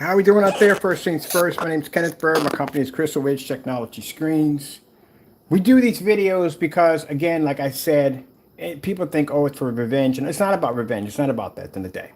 How are we doing out there? First things first, my name is Kenneth Bird. My company is Crystal Ridge Technology Screens. We do these videos because, again, like I said, people think, oh, it's for revenge. And it's not about revenge. It's not about that at the end of the day.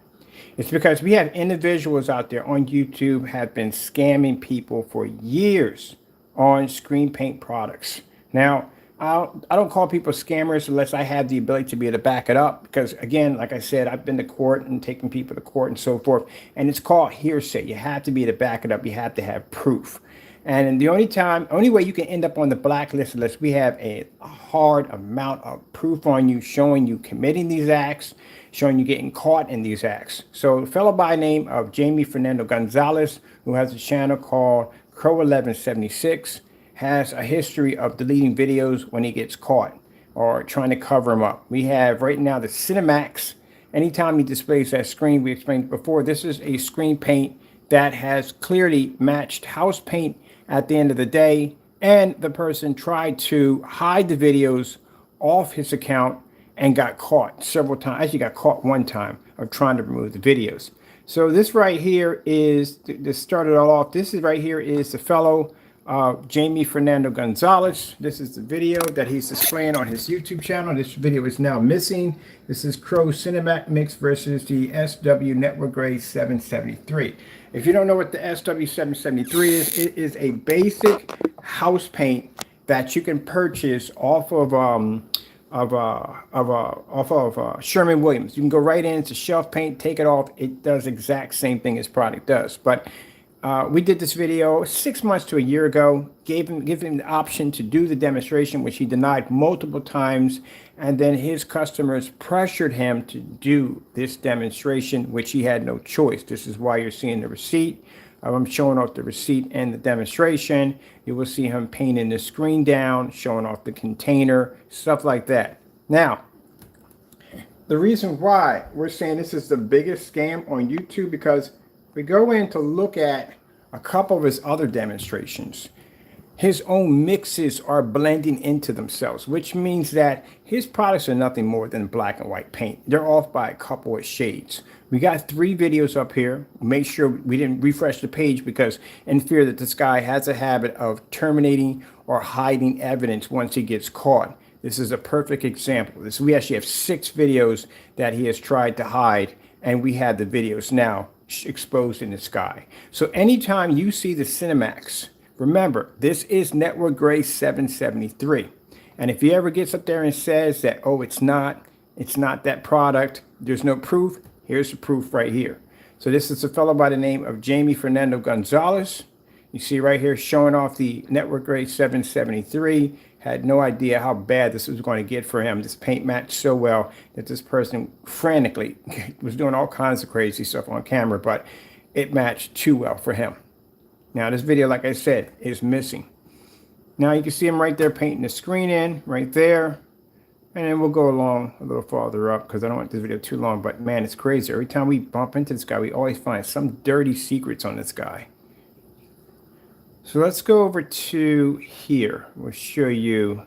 It's because we have individuals out there on YouTube have been scamming people for years on screen paint products. Now, I don't call people scammers unless I have the ability to be able to back it up. Because again, like I said, I've been to court and taken people to court and so forth. And it's called hearsay. You have to be able to back it up. You have to have proof. And the only way you can end up on the blacklist unless we have a hard amount of proof on you showing you committing these acts, showing you getting caught in these acts. So a fellow by the name of Jamie Fernando Gonzalez, who has a channel called CROW1176, has a history of deleting videos when he gets caught or trying to cover them up. We have right now the Cinemax. Anytime he displays that screen, we explained before, this is a screen paint that has clearly matched house paint at the end of the day, and the person tried to hide the videos off his account and got caught several times. Actually got caught one time of trying to remove the videos. So this right here is, this started all off, this is right here is the fellow Jamie Fernando Gonzalez. This is the video that he's displaying on his YouTube channel. This video is now missing. This is CROW Cinemax Mix versus the SW Network Grade 773. If you don't know what the SW773 is, it is a basic house paint that you can purchase off of Sherman Williams. You can go right in, it's a shelf paint, take it off. It does the exact same thing as product does. But we did this video 6 months to a year ago, gave him the option to do the demonstration, which he denied multiple times. And then his customers pressured him to do this demonstration, which he had no choice. This is why you're seeing the receipt. I'm showing off the receipt and the demonstration. You will see him painting the screen down, showing off the container, stuff like that. Now, the reason why we're saying this is the biggest scam on YouTube, because we go in to look at a couple of his other demonstrations. His own mixes are blending into themselves, which means that his products are nothing more than black and white paint. They're off by a couple of shades. We got 3 videos up here. Make sure we didn't refresh the page because in fear that this guy has a habit of terminating or hiding evidence once he gets caught. This is a perfect example. We actually have 6 videos that he has tried to hide, and we have the videos now exposed in the sky. So anytime you see the Cinemax, remember, this is Network Grade 773. And if he ever gets up there and says that, oh, it's not that product, there's no proof, here's the proof right here. So this is a fellow by the name of Jamie Fernando Gonzalez. You see right here showing off the Network Grade 773. Had no idea how bad this was going to get for him. This paint matched so well that this person frantically was doing all kinds of crazy stuff on camera, but it matched too well for him. Now this video, like I said, is missing. Now you can see him right there painting the screen in right there. And then we'll go along a little farther up because I don't want this video too long, but man, it's crazy. Every time we bump into this guy, we always find some dirty secrets on this guy. So let's go over to here. We'll show you.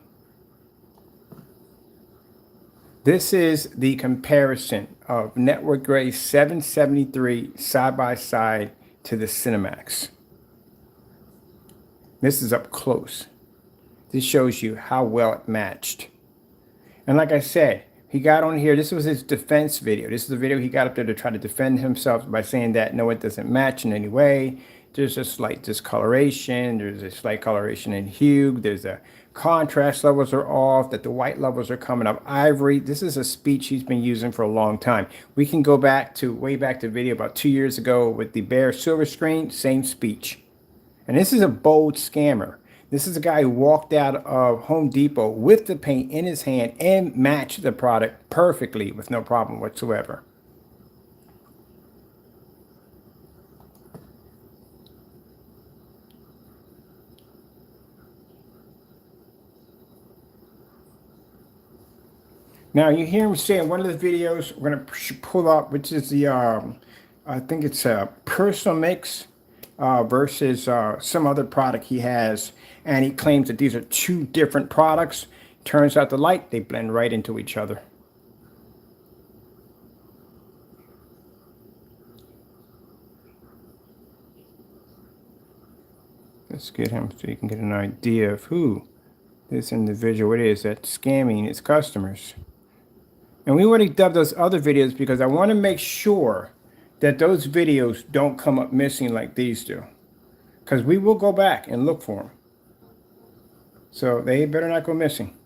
This is the comparison of Network Grade 773 side by side to the Cinemax. This is up close. This shows you how well it matched. And like I said, he got on here. This was his defense video. This is the video he got up there to try to defend himself by saying that, no, it doesn't match in any way. There's a slight discoloration. There's a slight coloration in hue. There's a contrast levels are off, that the white levels are coming up ivory. This is a speech he's been using for a long time. We can go back to way back to video about 2 years ago with the bare silver screen, same speech. And this is a bold scammer. This is a guy who walked out of Home Depot with the paint in his hand and matched the product perfectly with no problem whatsoever. Now you hear him say in one of the videos we're going to pull up, which is the, I think it's a personal mix versus some other product he has. And he claims that these are 2 different products. Turns out the light, they blend right into each other. Let's get him so you can get an idea of who this individual it is that's scamming his customers. And we already dubbed those other videos because I want to make sure that those videos don't come up missing like these do. Because we will go back and look for them. So they better not go missing.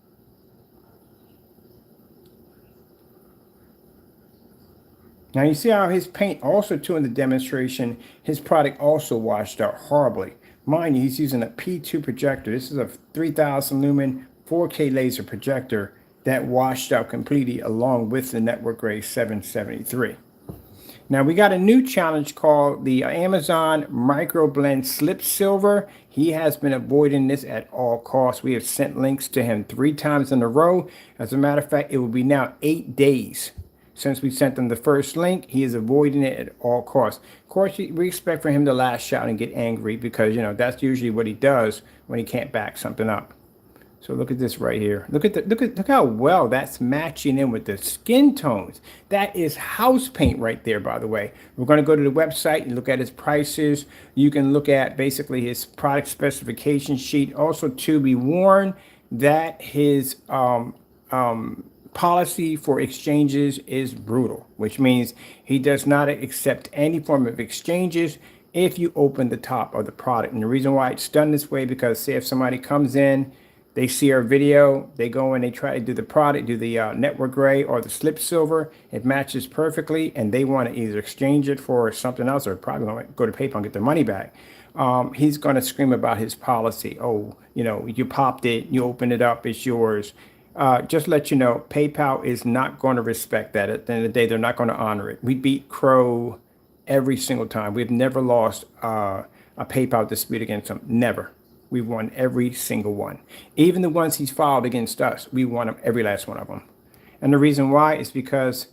Now you see how his paint also too in the demonstration, his product also washed out horribly. Mind you, he's using a P2 projector. This is a 3000 lumen 4K laser projector that washed out completely along with the network grade 773. Now we got a new challenge called the Amazon Microblend Slip Silver. He has been avoiding this at all costs. We have sent links to him 3 times in a row. As a matter of fact, it will be now 8 days since we sent him the first link. He is avoiding it at all costs. Of course, we expect for him to lash out and get angry because, you know, that's usually what he does when he can't back something up. So look at this right here. Look how well that's matching in with the skin tones. That is house paint right there, by the way. We're going to go to the website and look at his prices. You can look at basically his product specification sheet. Also, to be warned that his policy for exchanges is brutal, which means he does not accept any form of exchanges if you open the top of the product. And the reason why it's done this way, because say if somebody comes in, they see our video, they go and they try to do the product, do the network gray or the slip silver. It matches perfectly, and they want to either exchange it for something else or probably going to go to PayPal and get their money back. He's going to scream about his policy. Oh, you know, you popped it, you opened it up, it's yours. Just let you know, PayPal is not going to respect that. At the end of the day, they're not going to honor it. We beat CROW every single time. We've never lost a PayPal dispute against them. Never. We've won every single one. Even the ones he's filed against us, we won them, every last one of them. And the reason why is because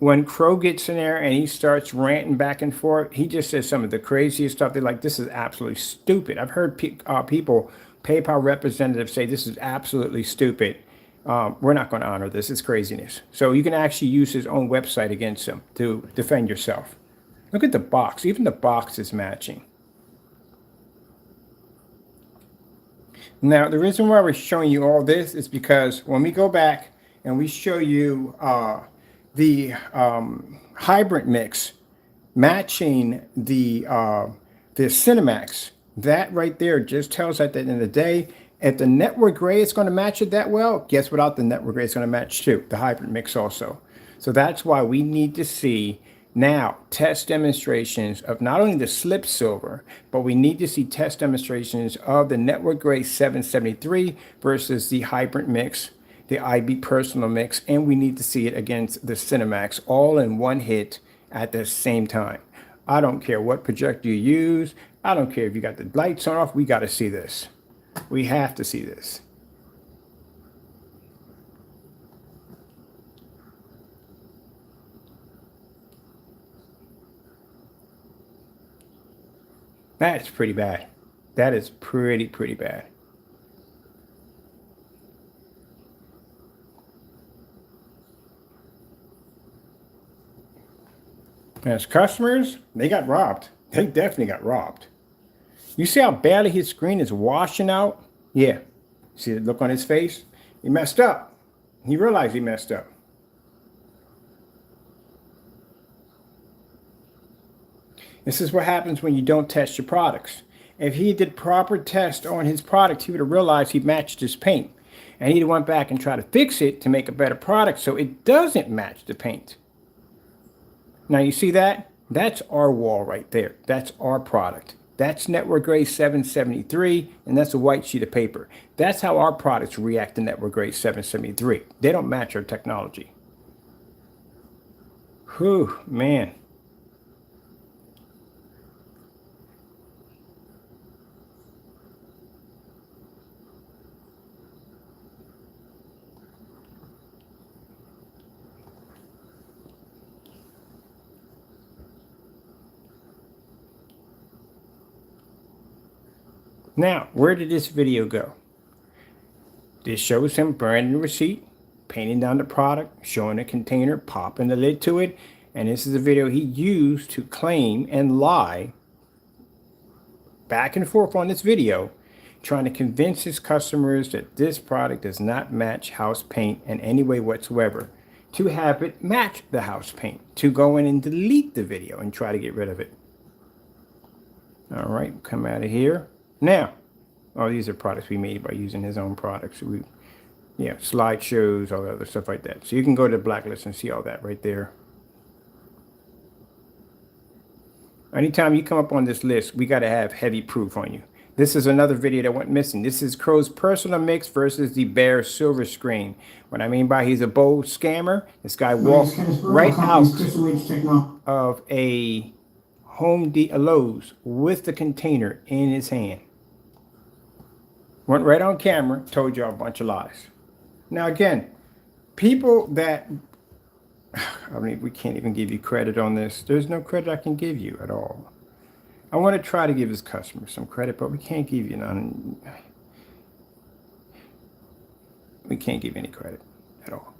when CROW gets in there and he starts ranting back and forth, he just says some of the craziest stuff. They're like, this is absolutely stupid. I've heard people, PayPal representatives say this is absolutely stupid. We're not going to honor this. It's craziness. So you can actually use his own website against him to defend yourself. Look at the box. Even the box is matching. Now, the reason why we're showing you all this is because when we go back and we show you the hybrid mix matching the Cinemax, that right there just tells us at the end of the day, if the network gray is going to match it that well, guess what? The network gray is going to match too, the hybrid mix also. So that's why we need to see now test demonstrations of not only the slip silver, but we need to see test demonstrations of the network gray 773 versus the hybrid mix, the IB personal mix, and we need to see it against the Cinemax all in one hit at the same time. I don't care what projector you use. I don't care if you got the lights on off. We got to see this. We have to see this. That's pretty bad. That is pretty bad. As customers, they got robbed. They definitely got robbed. You see how badly his screen is washing out? Yeah. See the look on his face? He messed up. He realized he messed up. This is what happens when you don't test your products. If he did proper test on his product, he would have realized he matched his paint. And he'd went back and tried to fix it to make a better product so it doesn't match the paint. Now you see that? That's our wall right there. That's our product. That's network grade 773, and that's a white sheet of paper. That's how our products react to network grade 773. They don't match our technology. Whew, man. Now, where did this video go? This shows him branding the receipt, painting down the product, showing a container, popping the lid to it, and this is a video he used to claim and lie back and forth on this video, trying to convince his customers that this product does not match house paint in any way whatsoever, to have it match the house paint, to go in and delete the video and try to get rid of it. All right, come out of here. Now, oh, these are products we made by using his own products. Yeah, slideshows, all that other stuff like that. So you can go to the blacklist and see all that right there. Anytime you come up on this list, we got to have heavy proof on you. This is another video that went missing. This is CROW's personal mix versus the Bear silver screen. What I mean by he's a bold scammer, this guy walked right out of a Lowe's with the container in his hand. Went right on camera, told you a bunch of lies. Now again, people that, I mean, we can't even give you credit on this. There's no credit I can give you at all. I want to try to give his customers some credit, but we can't give you none. We can't give any credit at all.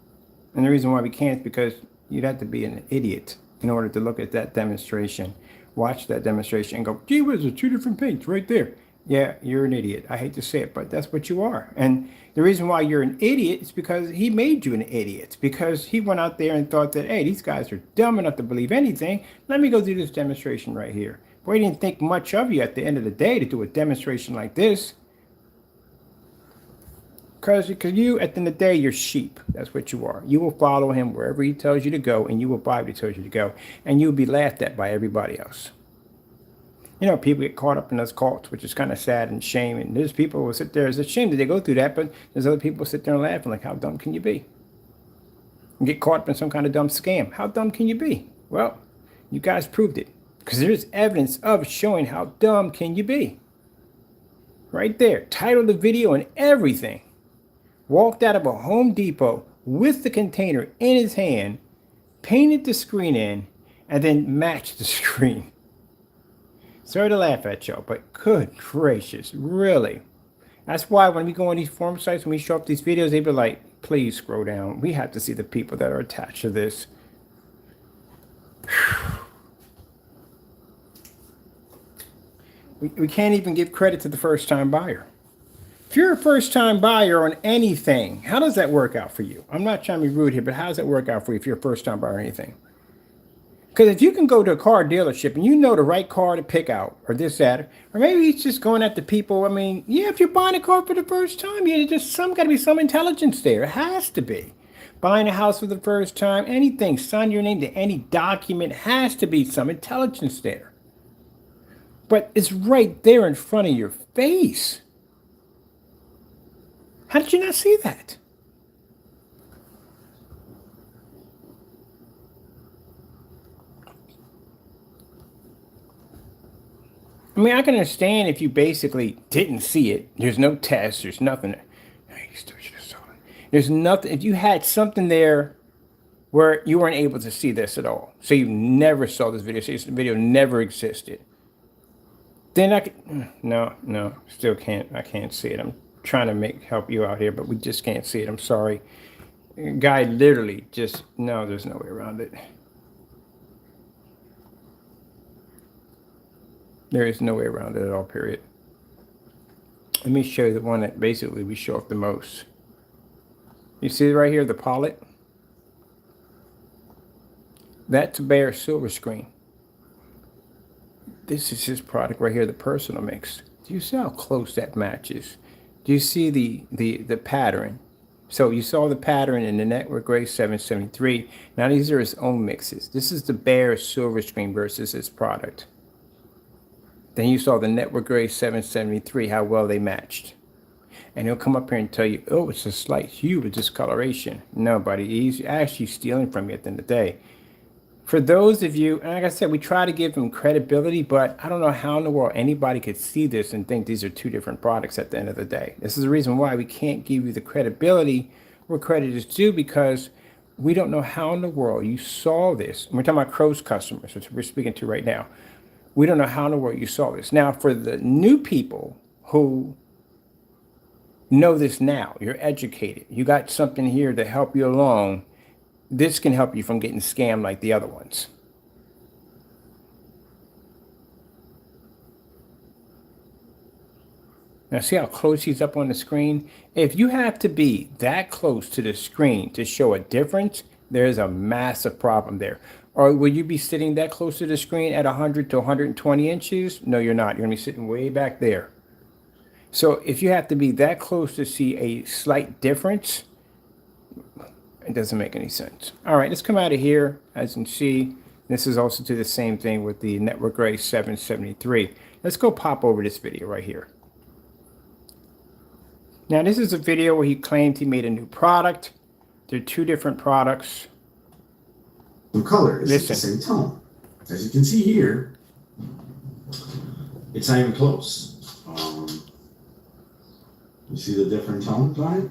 And the reason why we can't is because you'd have to be an idiot in order to look at that demonstration, watch that demonstration and go, gee whiz, there's two different paints right there. Yeah, you're an idiot. I hate to say it, but that's what you are. And the reason why you're an idiot is because he made you an idiot. Because he went out there and thought that, hey, these guys are dumb enough to believe anything. Let me go do this demonstration right here. Boy, he didn't think much of you at the end of the day to do a demonstration like this. Because you, at the end of the day, you're sheep. That's what you are. You will follow him wherever he tells you to go, and you will buy what he tells you to go. And you'll be laughed at by everybody else. You know, people get caught up in those cults, which is kind of sad and shame. And there's people who will sit there, it's a shame that they go through that, but there's other people who sit there and laugh and like, how dumb can you be? And get caught up in some kind of dumb scam. How dumb can you be? Well, you guys proved it. Because there's evidence of showing how dumb can you be. Right there. Title of the video and everything. Walked out of a Home Depot with the container in his hand, painted the screen in, and then matched the screen. Sorry to laugh at y'all, but good gracious, really? That's why when we go on these forum sites, when we show up these videos, they be like, please scroll down. We have to see the people that are attached to this. We can't even give credit to the first-time buyer. If you're a first-time buyer on anything, how does that work out for you? I'm not trying to be rude here, but how does that work out for you if you're a first-time buyer on anything? Because if you can go to a car dealership and you know the right car to pick out, or this, that, or maybe it's just going at the people. I mean, yeah, if you're buying a car for the first time, yeah, just got to be some intelligence there. It has to be. Buying a house for the first time, anything, sign your name to any document, has to be some intelligence there. But it's right there in front of your face. How did you not see that? I mean, I can understand if you basically didn't see it. There's no test. There's nothing. There's nothing. If you had something there where you weren't able to see this at all, so you never saw this video, so this video never existed, then I could, no, still can't. I can't see it. I'm trying to help you out here, but we just can't see it. I'm sorry. Guy literally just, no, there's no way around it. There is no way around it at all, period. Let me show you the one that basically we show off the most. You see right here, the palette? That's a Bear silver screen. This is his product right here, the personal mix. Do you see how close that matches? Do you see the pattern? So you saw the pattern in the Network Gray 773. Now these are his own mixes. This is the Bear silver screen versus his product. Then you saw the Network Gray 773, how well they matched. And he'll come up here and tell you, oh, it's a slight hue of discoloration. No, buddy, he's actually stealing from you at the end of the day. For those of you, and like I said, we try to give him credibility, but I don't know how in the world anybody could see this and think these are two different products at the end of the day. This is the reason why we can't give you the credibility where credit is due, because we don't know how in the world you saw this. And we're talking about CROW's customers, which we're speaking to right now. We don't know how in the world you saw this. Now, for the new people who know this now, you're educated, you got something here to help you along, this can help you from getting scammed like the other ones. Now see how close he's up on the screen? If you have to be that close to the screen to show a difference, there's a massive problem there. Or will you be sitting that close to the screen at 100 to 120 inches? No, you're not. You're gonna be sitting way back there. So if you have to be that close to see a slight difference, it doesn't make any sense. All right, let's come out of here. As you can see, this is also to the same thing with the Network Gray 773. Let's go pop over this video right here. Now, this is a video where he claimed he made a new product. They're two different products. The color is the same tone. As you can see here, it's not even close. You see the different tones on it?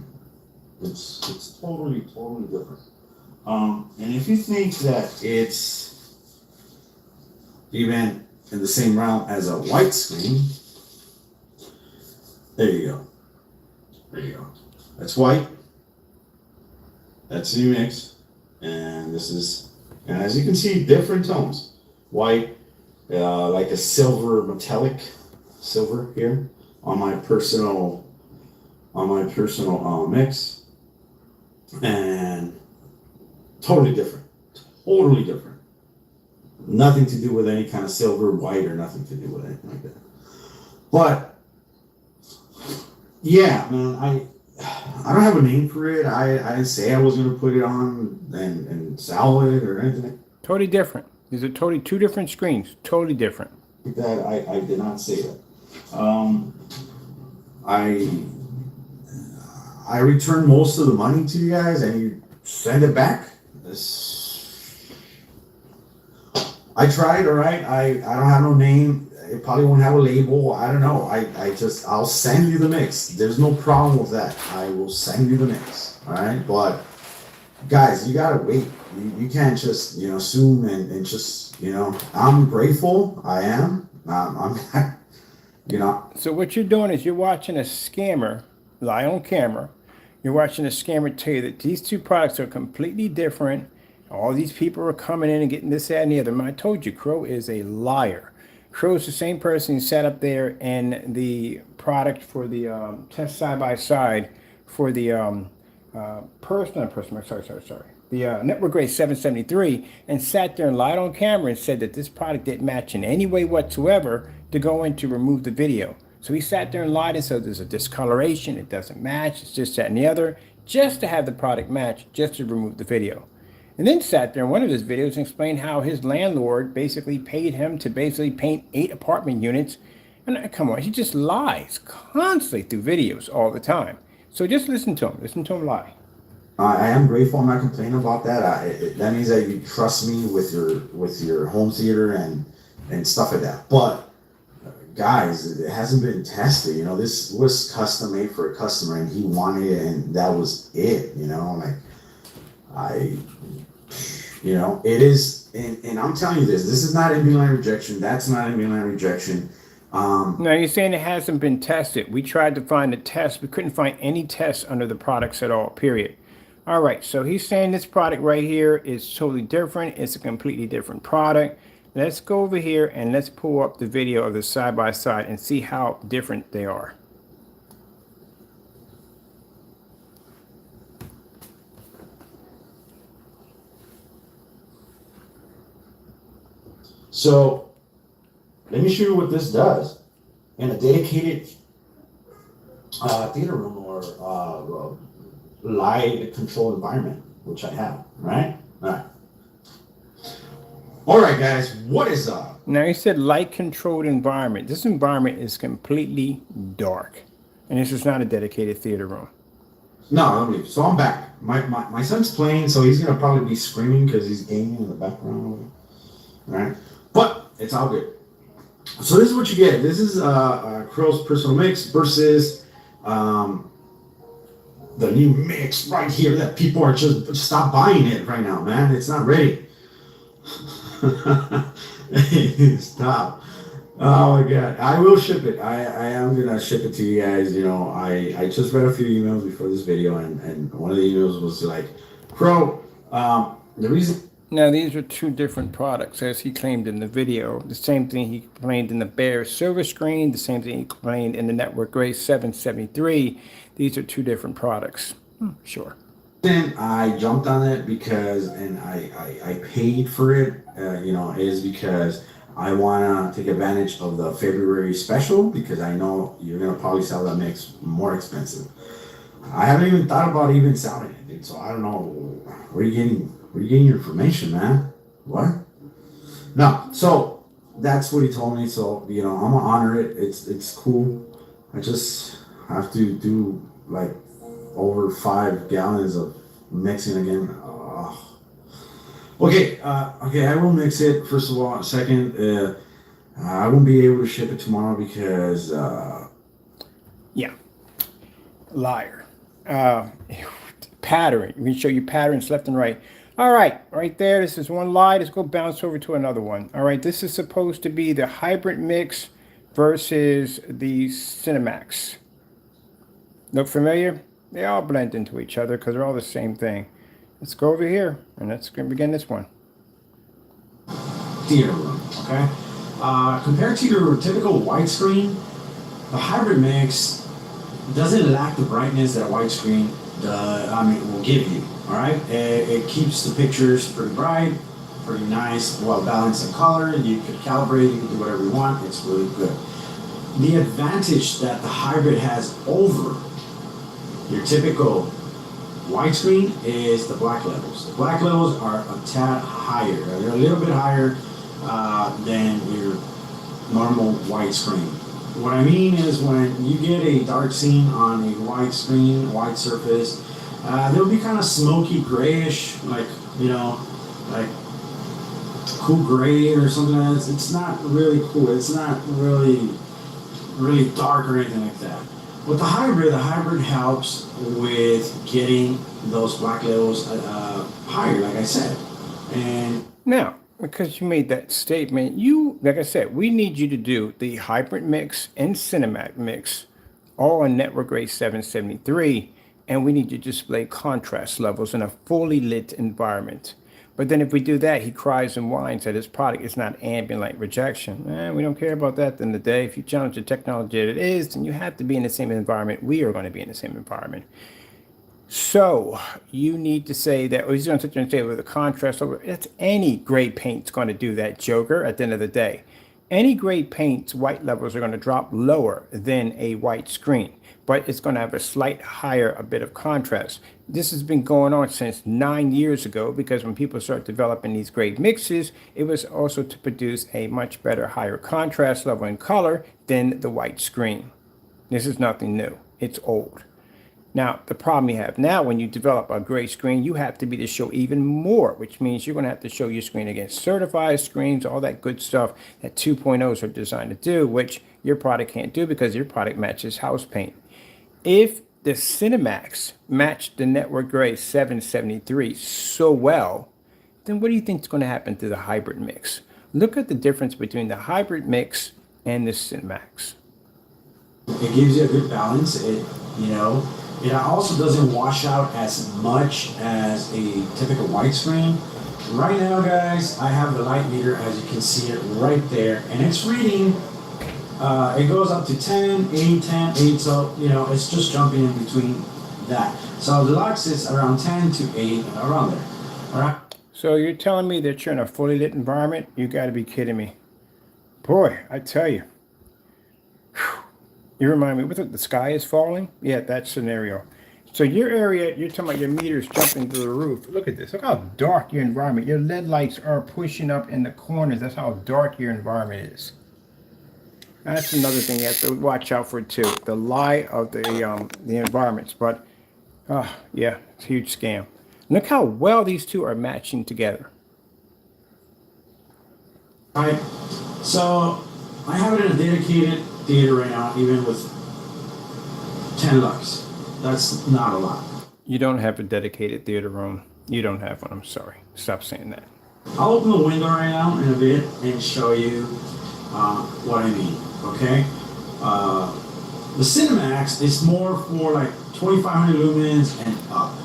It's totally different. And if you think that it's even in the same realm as a white screen, there you go. There you go. That's white. That's the mix. And this is, and as you can see, different tones. White, like a silver, metallic silver here on my personal mix, and totally different. Nothing to do with any kind of silver, white, or nothing to do with anything like that. But yeah, man, I don't have a name for it. I didn't say I was going to put it on and sell it or anything. Totally different. These are totally two different screens. Totally different. That I did not say that. I return most of the money to you guys, and you send it back. I tried, all right. I don't have no name. It probably won't have a label. I don't know. I'll send you the mix. There's no problem with that. I will send you the mix, all right. But guys, you gotta wait. You can't just assume and just I'm grateful. I am. I'm So what you're doing is you're watching a scammer lie on camera. You're watching a scammer tell you that these two products are completely different. All these people are coming in and getting this, that, and the other. I told you, Crow is a liar. Crow is the same person who sat up there and the product for the test side-by-side for the the Network Gray 773, and sat there and lied on camera and said that this product didn't match in any way whatsoever to go in to remove the video. So he sat there and lied and said there's a discoloration, it doesn't match, it's just that and the other, just to have the product match, just to remove the video. And then sat there in one of his videos and explained how his landlord basically paid him to basically paint 8 apartment units. And come on, he just lies constantly through videos all the time. So just listen to him lie. I am grateful. I'm not complaining about that. That means that you trust me with your home theater and stuff like that. But guys, it hasn't been tested. This was custom made for a customer, and he wanted it, and that was it. It is, and I'm telling you this is not in line rejection. That's not in line rejection. No, you're saying it hasn't been tested. We tried to find a test. We couldn't find any tests under the products at all, period. All right, so he's saying this product right here is totally different. It's a completely different product. Let's go over here and let's pull up the video of the side-by-side and see how different they are. So let me show you what this does in a dedicated theater room or light control environment, which I have, right? All right, guys, what is up? Now, he said light controlled environment. This environment is completely dark, and this is not a dedicated theater room. No, I don't believe. So I'm back. My son's playing, so he's gonna probably be screaming because he's gaming in the background. All right, but it's all good. So this is what you get. This is Crow's personal mix versus the new mix right here that people are just stop buying it right now, man. It's not ready. Stop. Oh my god. I will ship it. I am gonna ship it to you guys. I just read a few emails before this video, and one of the emails was like, Crow, the reason Now, these are two different products, as he claimed in the video. The same thing he claimed in the Bear Silver Screen, the same thing he claimed in the Network Gray 773. These are two different products. Sure. Then I jumped on it because, and I paid for it, is because I want to take advantage of the February special, because I know you're going to probably sell that mix more expensive. I haven't even thought about even selling it, dude. So I don't know. Where are you getting your information, man? What? No. So that's what he told me. So, I'm going to honor it. It's cool. I just have to do like over 5 gallons of mixing again. Okay, I will mix it, first of all. Second, I won't be able to ship it tomorrow because yeah, liar. Pattern. We show you patterns left and right. All right, right there. This is one lie. Let's go bounce over to another one. All right, this is supposed to be the hybrid mix versus the Cinemax. Look familiar? They all blend into each other because they're all the same thing. Let's go over here and let's begin this one. Theater room, okay? Compared to your typical widescreen, the hybrid mix doesn't lack the brightness that a widescreen will give you. All right, it keeps the pictures pretty bright, pretty nice, well balanced in color. You could calibrate, you can do whatever you want. It's really good. The advantage that the hybrid has over your typical widescreen is the black levels. The black levels are a tad higher. They're a little bit higher than your normal widescreen. What I mean is, when you get a dark scene on a wide screen, wide surface, they'll be kind of smoky grayish, like cool gray or something like that. It's not really cool. It's not really dark or anything like that. With the hybrid helps with getting those black levels higher, like I said. And now, because you made that statement, like I said, we need you to do the hybrid mix and Cinemax mix all on Network Gray 773, and we need you to display contrast levels in a fully lit environment. But then if we do that, he cries and whines that his product is not ambient light rejection. We don't care about that at the end of the day. If you challenge the technology that it is, then you have to be in the same environment. We are going to be in the same environment. So you need to say that, or he's going to sit there and say with a contrast over. It's any gray paint's going to do that, Joker, at the end of the day. Any gray paint's white levels are going to drop lower than a white screen, but it's going to have a slight higher, a bit of contrast. This has been going on since 9 years ago, because when people start developing these gray mixes, it was also to produce a much better, higher contrast level in color than the white screen. This is nothing new. It's old. Now, the problem you have now, when you develop a gray screen, you have to be to show even more, which means you're going to have to show your screen against certified screens, all that good stuff that 2.0s are designed to do, which your product can't do because your product matches house paint. If the Cinemax matched the Network Gray 773 so well, then what do you think is going to happen to the hybrid mix? Look at the difference between the hybrid mix and the Cinemax. it gives you a good balance. It also doesn't wash out as much as a typical widescreen. Right now, guys, I have the light meter, as you can see it right there, and it's reading, it goes up to 10, 8, 10, 8, so, it's just jumping in between that. So the lux is around 10 to 8, around there, all right? So you're telling me that you're in a fully lit environment? You got to be kidding me. Boy, I tell you. You remind me, the sky is falling? Yeah, that scenario. So your area, you're talking about your meters jumping through the roof. Look at this. Look how dark your environment. Your LED lights are pushing up in the corners. That's how dark your environment is. That's another thing you have to watch out for too. The lie of the environments. But, yeah, it's a huge scam. Look how well these two are matching together. All right, so I have it in a dedicated theater right now, even with 10 lux. That's not a lot. You don't have a dedicated theater room. You don't have one. I'm sorry. Stop saying that. I'll open the window right now in a bit and show you what I mean, okay? The Cinemax is more for like 2500 lumens and up,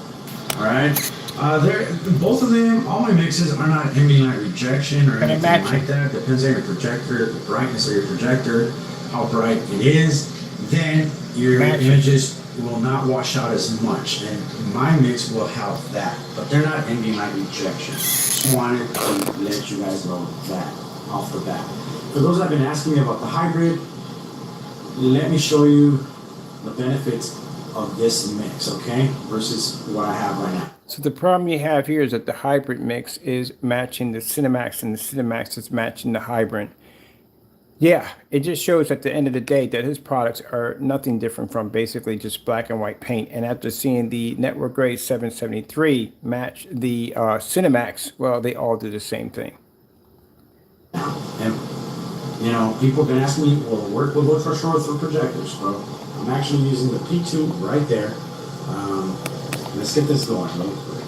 all right? Both of them, all my mixes are not ambient light rejection or And anything matching. like that. Depends on your projector, the brightness of your projector, how bright it is. Then your Matching. images will not wash out as much, and my mix will have that. But they're not ambient light rejection. Just wanted to let you guys know that off the bat. For those that have been asking me about the hybrid, let me show you the benefits of this mix, okay, versus what I have right now. So the problem you have here is that the hybrid mix is matching the Cinemax and the Cinemax is matching the hybrid. Yeah, it just shows at the end of the day that his products are nothing different from basically just black and white paint. And after seeing the Network Grade 773 match the Cinemax, well, they all do the same thing. And you know, people have been asking me, will it work with ultra short through projectors? Well, I'm actually using the P2 right there. Let's get this going real quick.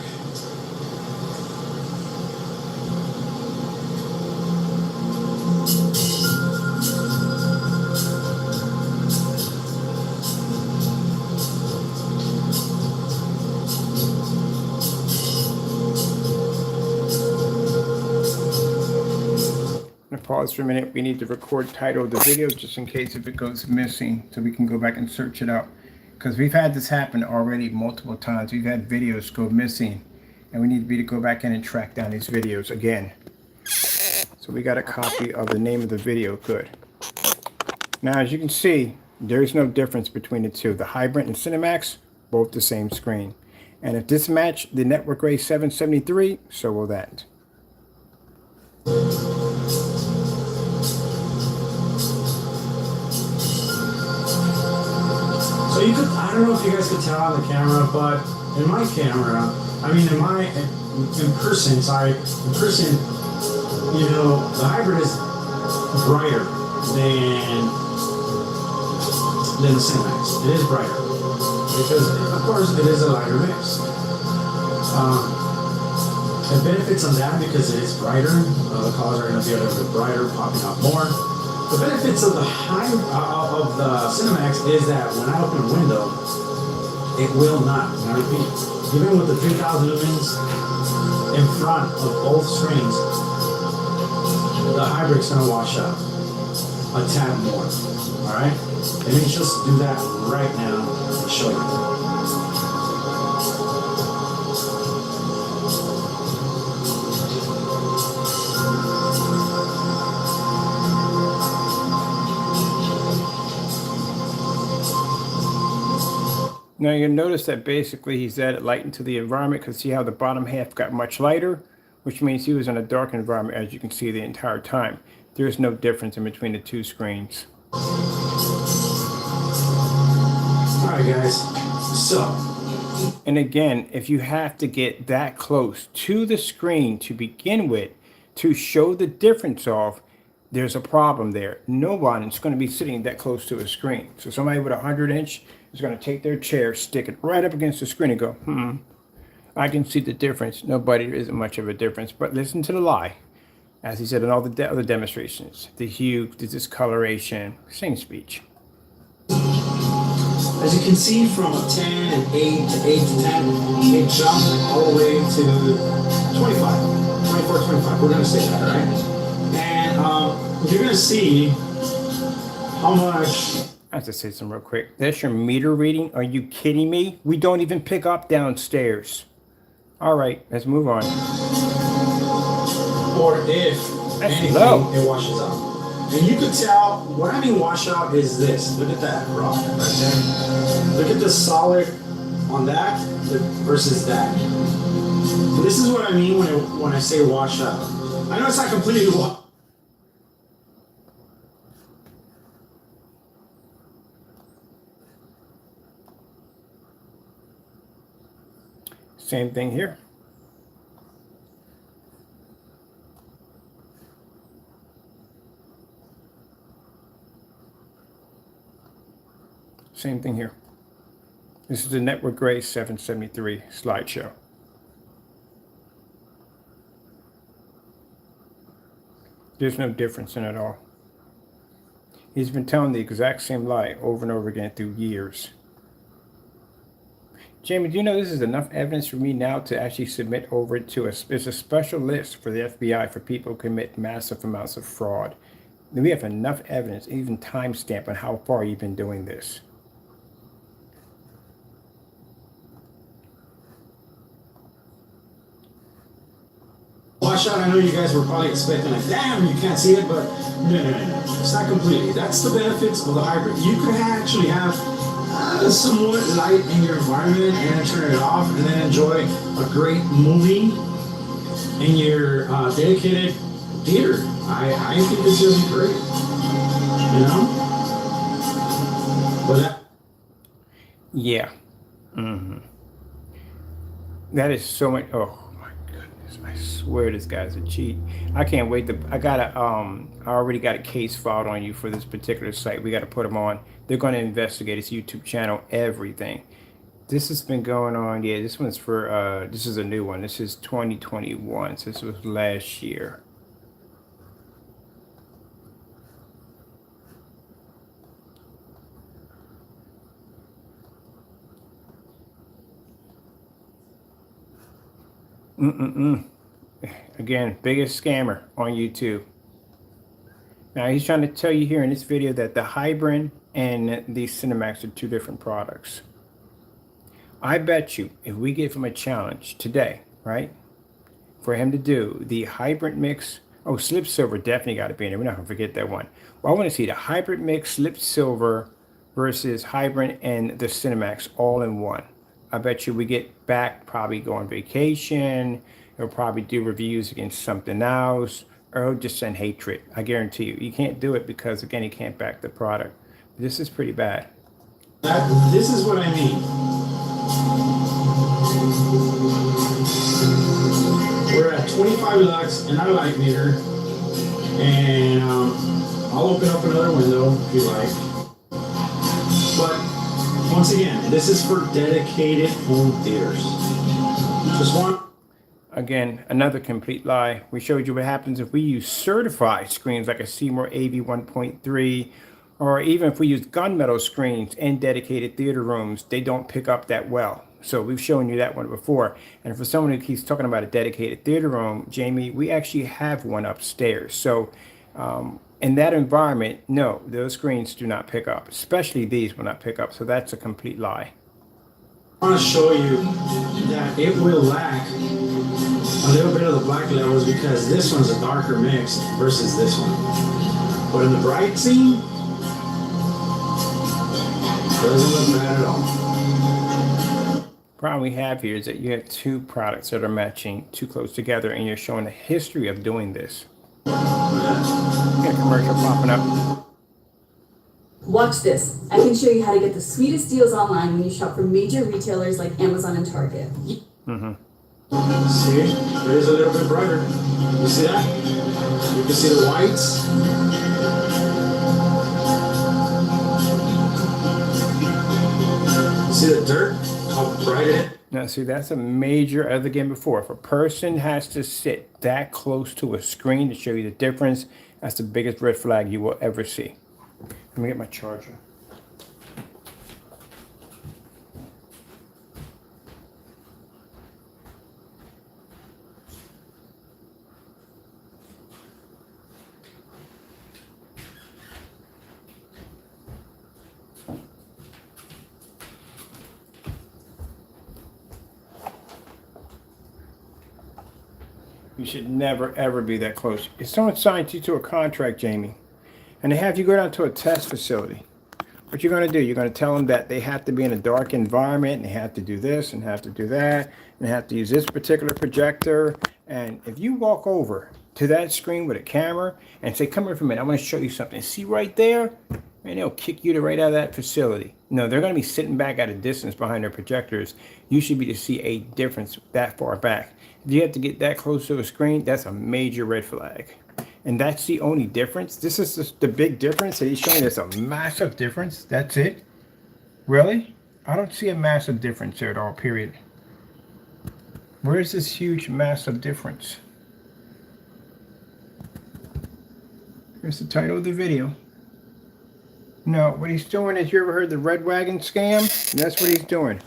I'm gonna pause for a minute. We need to record title of the video just in case if it goes missing so we can go back and search it up. Because we've had this happen already multiple times. We've had videos go missing and we need to go back in and track down these videos again. So we got a copy of the name of the video. Good. Now, as you can see, there's no difference between the two. The Hybrid and Cinemax, both the same screen. And if this match the Network Grade 773, so will that. So you could, I don't know if you guys could tell on the camera, but in my camera, I mean in person, you know, the hybrid is brighter than the Cinemax. It is brighter because, of course, it is a lighter mix. It benefits on that because it is brighter. The colors are going to be a little bit brighter, popping out more. The benefits of the Cinemax is that when I open a window, it will not. And I repeat, even with the 3,000 lumens in front of both screens, the hybrid's gonna wash out a tad more. All right. Let me just do that right now to show you. Now you'll notice that basically he's added light into the environment because see how the bottom half got much lighter, which means he was in a dark environment as you can see the entire time. There's no difference in between the two screens. All right, guys. So. And again, if you have to get that close to the screen to begin with to show the difference off, there's a problem there. No one is going to be sitting that close to a screen. So somebody with a 100-inch is going to take their chair, stick it right up against the screen and go, I can see the difference. Nobody, there isn't much of a difference. But listen to the lie. As he said in all the other demonstrations, the hue, the discoloration, same speech. As you can see, from a 10 and 8 to 8 to 10, it jumped all the way to 25, 24, 25. We're going to say that, all right? And you're going to see how much... I have to say something real quick. That's your meter reading? Are you kidding me? We don't even pick up downstairs. All right, let's move on. Or if that's anything, low. It washes out. And you can tell, what I mean wash out is this. Look at that rock right there. Look at the solid on that versus that. This is what I mean when I say wash out. I know it's not completely washed. Same thing here. Same thing here. This is the Network Grade 773 slideshow. There's no difference in it at all. He's been telling the exact same lie over and over again through years. Jamie, do you know this is enough evidence for me now to actually submit over to there's a special list for the FBI for people who commit massive amounts of fraud. And we have enough evidence, even timestamp on how far you've been doing this. Watch out, I know you guys were probably expecting like, damn, you can't see it, but no. It's not completely. That's the benefits of the hybrid. You could actually have somewhat light in your environment and then turn it off and then enjoy a great movie in your dedicated theater. I think this is great. You know? But that, Yeah. Mm-hmm. That is so much. Oh my goodness! I swear this guy's a cheat. I can't wait to. I already got a case filed on you for this particular site. We got to put them on. They're going to investigate his YouTube channel, everything. This has been going on. Yeah, this one's for. This is a new one. This is 2021. So this was last year. Again, biggest scammer on YouTube. Now he's trying to tell you here in this video that the Hybrid and the Cinemax are two different products. I bet you if we give him a challenge today, right, for him to do the Hybrid mix. Oh, Slip Silver definitely got to be in there. We're not going to forget that one. Well, I want to see the Hybrid mix, Slip Silver versus Hybrid and the Cinemax all in one. I bet you we get back, probably go on vacation. He'll probably do reviews against something else, or he'll just send hatred. I guarantee you. You can't do it because, again, he can't back the product. This is pretty bad. this is what I mean. We're at 25 lux and our light meter, and I'll open up another window if you like. But once again, this is for dedicated home theaters. Just one. Again, another complete lie. We showed you what happens if we use certified screens like a Seymour AV 1.3, or even if we use gunmetal screens in dedicated theater rooms, they don't pick up that well. So we've shown you that one before. And for someone who keeps talking about a dedicated theater room, Jamie, we actually have one upstairs. So in that environment, no, those screens do not pick up, especially these will not pick up. So that's a complete lie. I want to show you that it will lack a little bit of the black levels because this one's a darker mix versus this one. But in the bright scene, doesn't look bad at all. Problem we have here is that you have two products that are matching too close together, and you're showing the history of doing this. Got a commercial popping up. Watch this. I can show you how to get the sweetest deals online when you shop from major retailers like Amazon and Target. See, it is a little bit brighter. You see that? You can see the whites. See the dirt? How bright it is? Now, see, that's a major, as again before, if a person has to sit that close to a screen to show you the difference, that's the biggest red flag you will ever see. Let me get my charger. You should never, ever be that close. If someone signs you to a contract, Jamie, and they have you go down to a test facility, what you're going to do, you're going to tell them that they have to be in a dark environment, and they have to do this, and have to do that, and they have to use this particular projector. And if you walk over to that screen with a camera and say, come here for a minute, I want to show you something. See right there? And they'll kick you right out of that facility. No, they're going to be sitting back at a distance behind their projectors. You should be to see a difference that far back. If you have to get that close to a screen, that's a major red flag. And that's the only difference. This is just the big difference that he's showing us, a massive difference. That's it? Really? I don't see a massive difference there at all, period. Where is this huge, massive difference? Here's the title of the video. No, what he's doing is, you ever heard the red wagon scam? That's what he's doing.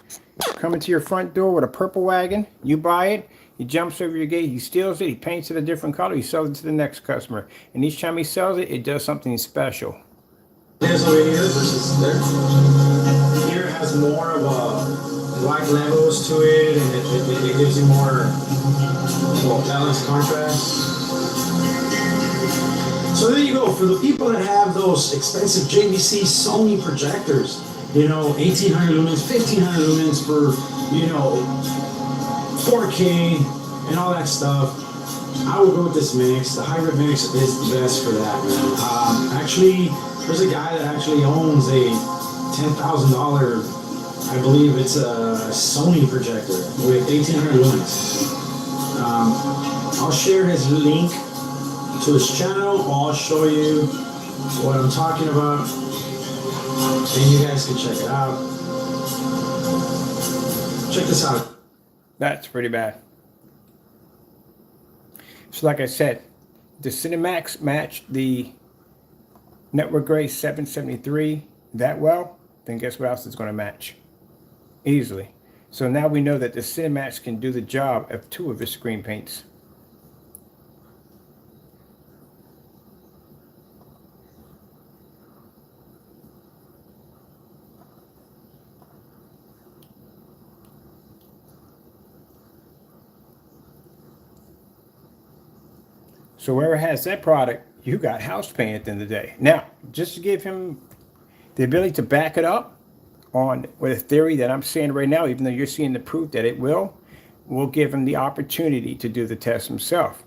Coming to your front door with a purple wagon, you buy it, he jumps over your gate, he steals it, he paints it a different color, he sells it to the next customer. And each time he sells it, it does something special. There's over here versus there. Here it has more of a white levels to it, and it gives you more balanced contrast. So there you go. For the people that have those expensive JVC Sony projectors, you know, 1800 lumens, 1500 lumens for, you know, 4K and all that stuff, I would go with this mix. The hybrid mix is the best for that, man. Actually, there's a guy that actually owns a $10,000, I believe it's a Sony projector with 1800 lumens. I'll share his link to his channel. I'll show you what I'm talking about, and you guys can check it out. Check this out. That's pretty bad. So like I said, the Cinemax matched the Network Gray 773 that well, then guess what else it's going to match? Easily. So now we know that the Cinemax can do the job of 2 of his screen paints. So whoever has that product, you got house paint at the end of the day. Now, just to give him the ability to back it up on with a theory that I'm saying right now, even though you're seeing the proof that it will, we'll give him the opportunity to do the test himself.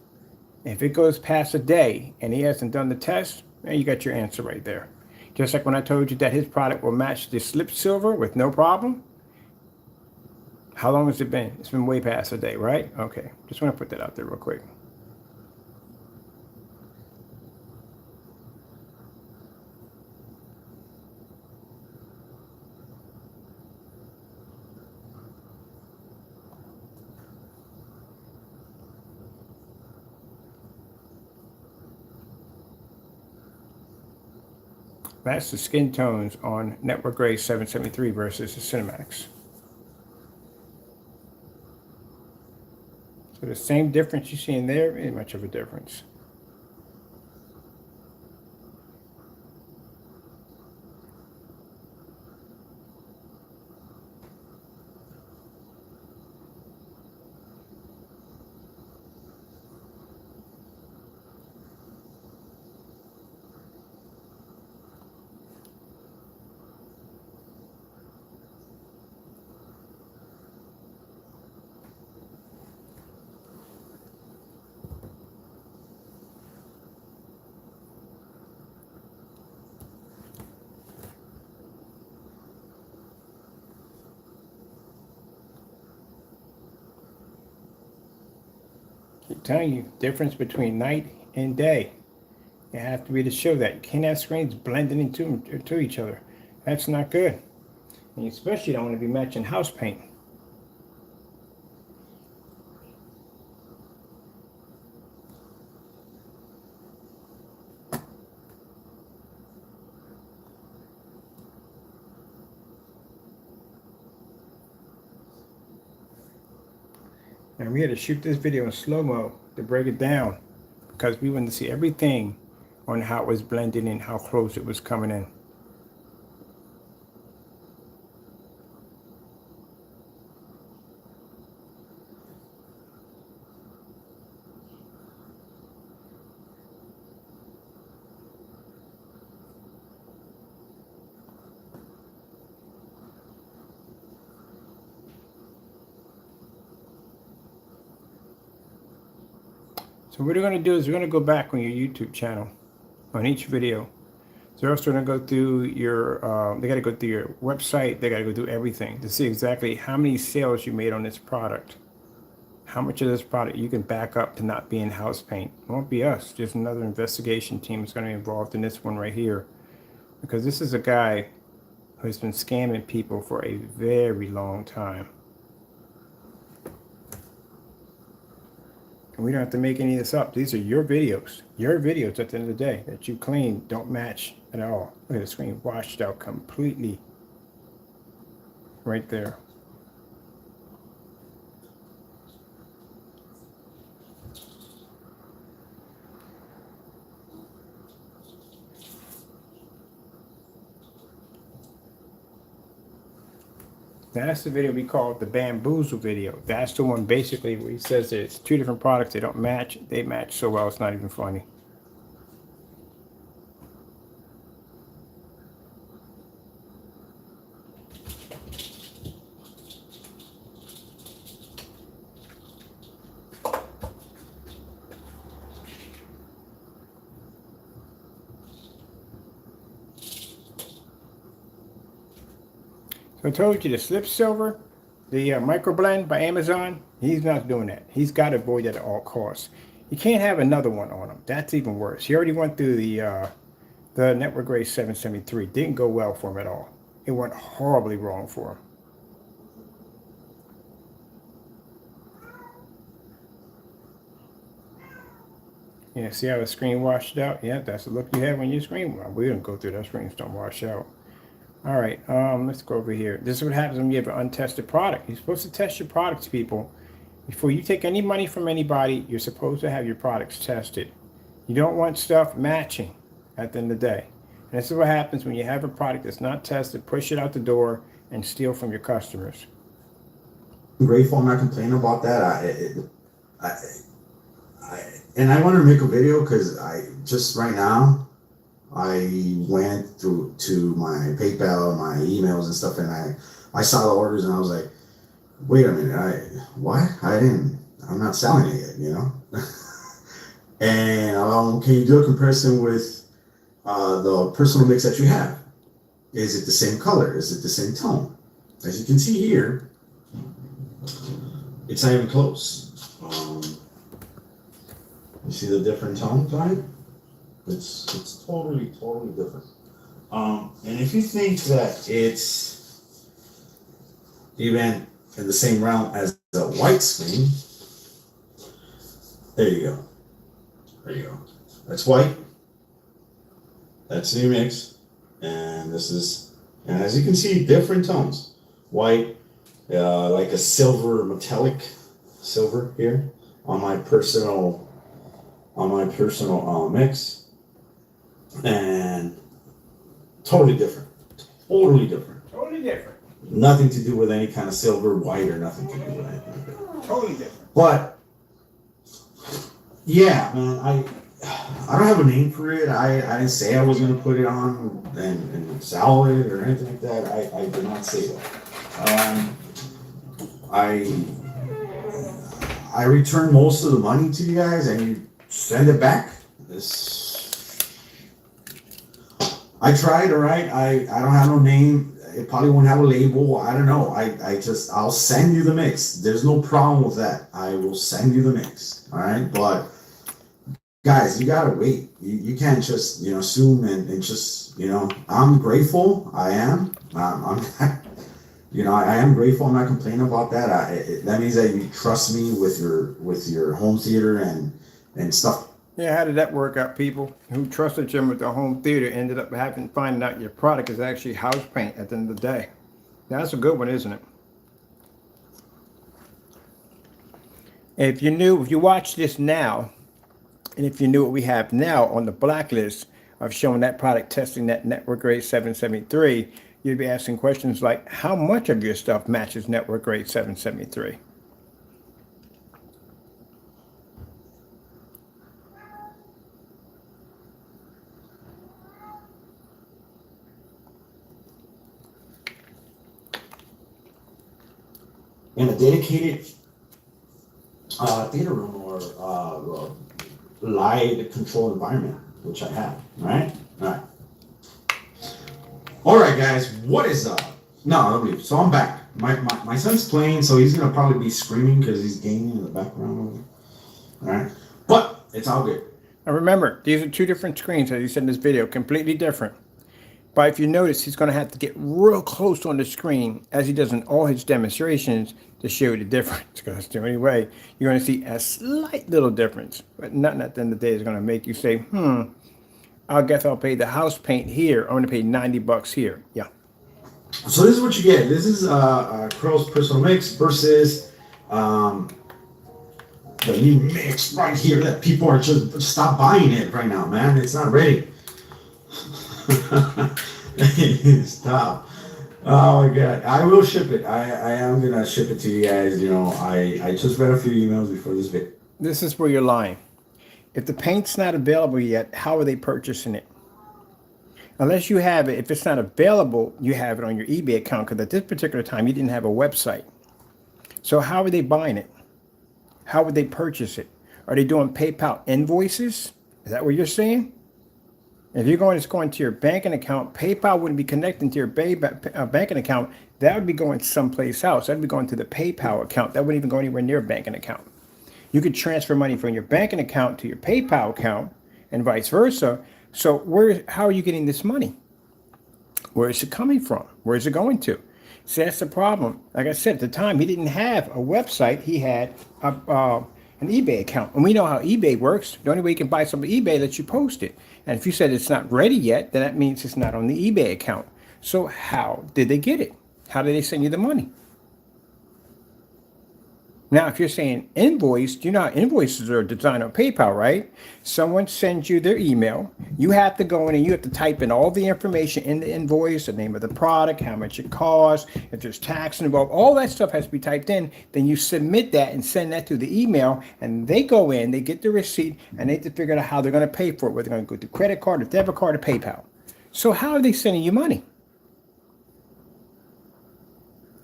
If it goes past a day and he hasn't done the test, you got your answer right there. Just like when I told you that his product will match the slip silver with no problem. How long has it been? It's been way past a day, right? Okay, just want to put that out there real quick. That's the skin tones on Network Gray 773 versus the Cinemax. So the same difference you see in there ain't much of a difference. Keep telling you, difference between night and day. You have to be to show that. You can't have screens blending into each other. That's not good. And you especially don't want to be matching house paint. And we had to shoot this video in slow-mo to break it down because we wanted to see everything on how it was blending in, how close it was coming in. So what we're going to do is we're going to go back on your YouTube channel on each video. So they're also going to go through your, they got to go through your website. They got to go through everything to see exactly how many sales you made on this product. How much of this product you can back up to not being house paint. It won't be us. Just another investigation team is going to be involved in this one right here. Because this is a guy who's been scamming people for a very long time. And we don't have to make any of this up. These are your videos. Your videos at the end of the day that you claim don't match at all. Look at the screen washed out completely right there. That's the video we call the bamboozle video. That's the one basically where he says that it's two different products. They don't match. They match so well, it's not even funny. I told you the slip silver, the microblend by Amazon, he's not doing that. He's got to avoid that at all costs. You can't have another one on him. That's even worse. He already went through the Network Grade 773. Didn't go well for him at all. It went horribly wrong for him. Yeah, see how the screen washed out? Yeah, that's the look you have when your screen. Well, we didn't go through that. Screens don't wash out. All right, let's go over here. This is what happens when you have an untested product. You're supposed to test your products, people. Before you take any money from anybody, you're supposed to have your products tested. You don't want stuff matching at the end of the day. And this is what happens when you have a product that's not tested, push it out the door, and steal from your customers. I'm grateful. I'm not complaining about that. And I wanted to make a video because I just right now, I went to my PayPal, my emails and stuff, and I saw the orders and I was like, wait a minute, what? I'm not selling it yet, you know? And can you do a comparison with the personal mix that you have? Is it the same color? Is it the same tone? As you can see here, it's not even close. You see the different tones, right? It's totally different. And if you think that it's even in the same realm as the white screen, there you go. There you go. That's white. That's the mix. And this is, and as you can see, different tones. White, like a silver, metallic silver here on my personal mix. And totally different. Totally different. Totally different. Nothing to do with any kind of silver, white, or nothing to do with anything like that. Totally different. But yeah, man, I don't have a name for it. I didn't say I was gonna put it on and sell it or anything like that. I did not say that. I return most of the money to you guys and you send it back. I tried, all right. I don't have no name. It probably won't have a label. I don't know. I'll send you the mix. There's no problem with that. I will send you the mix. All right. But guys, you gotta wait. You can't just, assume and just, I'm grateful. I am. I'm I am grateful. I'm not complaining about that. That means that you trust me with your home theater and stuff. Yeah, how did that work out? People who trusted you with the home theater ended up finding out your product is actually house paint at the end of the day. That's a good one, isn't it? If you watch this now, and if you knew what we have now on the blacklist of showing that product testing that network grade 773, you'd be asking questions like, how much of your stuff matches network grade 773? In a dedicated theater room or light controlled environment, which I have, right? All right, guys, what is up? No, I don't believe. So I'm back. My son's playing, so he's gonna probably be screaming because he's gaming in the background. All right, but it's all good. And remember, these are two different screens, as you said in this video, completely different. But if you notice, he's going to have to get real close on the screen, as he does in all his demonstrations, to show you the difference. Because the only way you're going to see a slight little difference, but nothing at the end of the day is going to make you say, I guess I'll pay the house paint here. I'm going to pay $90 here. Yeah. So this is what you get. This is CROW's personal mix versus the new mix right here that people are just stop buying it right now, man. It's not ready. Stop. Oh my god. I will ship it. I am gonna ship it to you guys. You know, I just read a few emails before this video. This is where you're lying. If the paint's not available yet, how are they purchasing it? Unless you have it, if it's not available, you have it on your eBay account, because at this particular time, you didn't have a website. So how are they buying it? How would they purchase it? Are they doing PayPal invoices? Is that what you're saying? If you're going to your banking account, PayPal wouldn't be connecting to your banking account. That would be going someplace else. That would be going to the PayPal account. That wouldn't even go anywhere near a banking account. You could transfer money from your banking account to your PayPal account and vice versa. So how are you getting this money? Where is it coming from? Where is it going to? See, that's the problem. Like I said, at the time, he didn't have a website. He had an eBay account. And we know how eBay works. The only way you can buy something on eBay lets you post it. And if you said it's not ready yet, then that means it's not on the eBay account. So how did they get it? How did they send you the money? Now, if you're saying invoiced, you know how invoices are designed on PayPal, right? Someone sends you their email. You have to go in and you have to type in all the information in the invoice, the name of the product, how much it costs, if there's tax involved. All that stuff has to be typed in. Then you submit that and send that to the email. And they go in, they get the receipt, and they have to figure out how they're going to pay for it, whether they're going to go through credit card, or debit card, or PayPal. So how are they sending you money?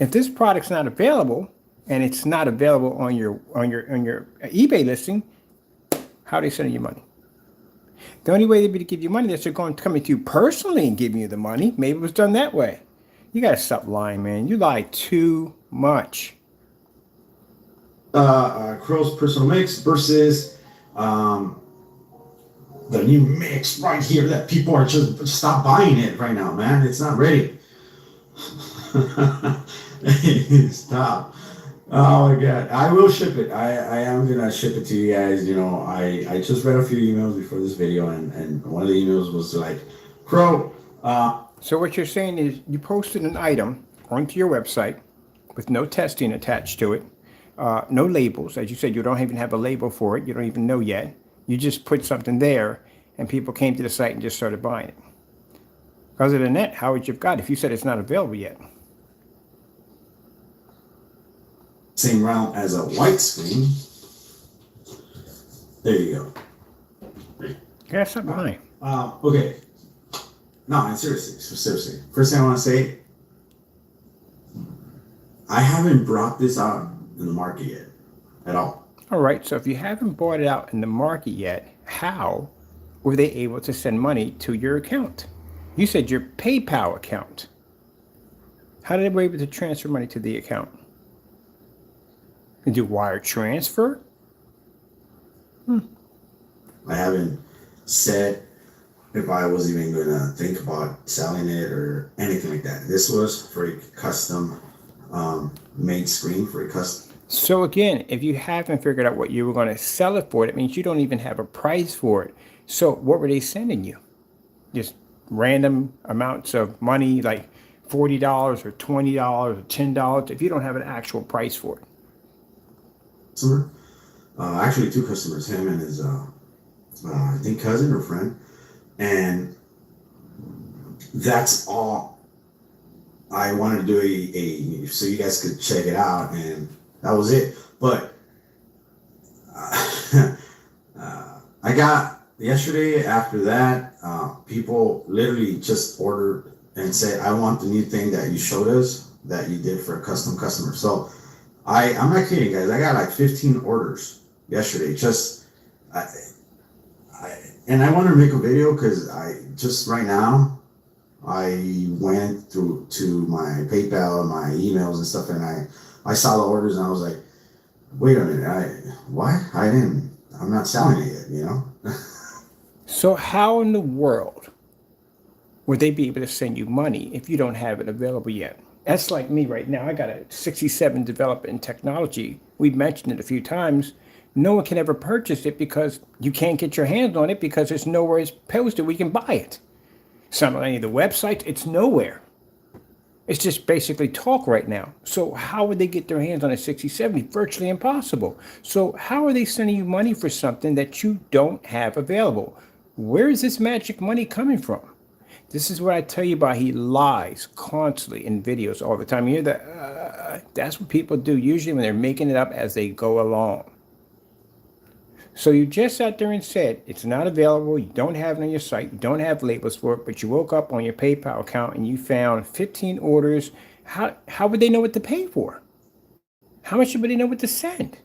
If this product's not available, and it's not available on your eBay listing, how are they sending you money? The only way they'd be to give you money is they're going to come to you personally and give you the money. Maybe it was done that way. You got to stop lying, man. You lie too much. CROW's personal mix versus the new mix right here that people are just stop buying it right now, man. It's not ready. Stop. Oh my god. I will ship it. I am gonna ship it to you guys. You know, I just read a few emails before this video, and one of the emails was like, CROW. So what you're saying is you posted an item onto your website with no testing attached to it, no labels. As you said, you don't even have a label for it. You don't even know yet. You just put something there, and people came to the site and just started buying it. Other than that, how would you have got it if you said it's not available yet? Same route as a white screen. There you go. Yeah, stop lying. Okay. No, and seriously. First thing I want to say, I haven't brought this out in the market yet, at all. All right, so if you haven't bought it out in the market yet, how were they able to send money to your account? You said your PayPal account. How did they be able to transfer money to the account? Did you wire transfer? I haven't said if I was even gonna think about selling it or anything like that. This was for a custom made screen for a custom. So again, if you haven't figured out what you were going to sell it for, it means you don't even have a price for it. So what were they sending you? Just random amounts of money, like $40 or $20 or $10, if you don't have an actual price for it. Customer, actually two customers, him and his I think cousin or friend, and that's all I wanted to do a so you guys could check it out, and that was it. But I got yesterday after that, people literally just ordered and said, I want the new thing that you showed us that you did for a custom customer. So I'm not kidding, guys. I got like 15 orders yesterday. And I want to make a video because I just right now I went through to my PayPal and my emails and stuff, and I saw the orders and I was like, wait a minute, I'm not selling it yet, you know? So how in the world would they be able to send you money if you don't have it available yet? That's like me right now. I got a 67 developer in technology. We've mentioned it a few times. No one can ever purchase it because you can't get your hands on it because there's nowhere it's posted where you can buy it. Some of any of the websites, it's nowhere. It's just basically talk right now. So how would they get their hands on a 6070? Virtually impossible. So how are they sending you money for something that you don't have available? Where is this magic money coming from? This is what I tell you about. He lies constantly in videos all the time. You hear that? That's what people do usually when they're making it up as they go along. So you just sat there and said it's not available, you don't have it on your site, you don't have labels for it, but you woke up on your PayPal account and you found 15 orders. How would they know what to pay for? How much would they know what to send?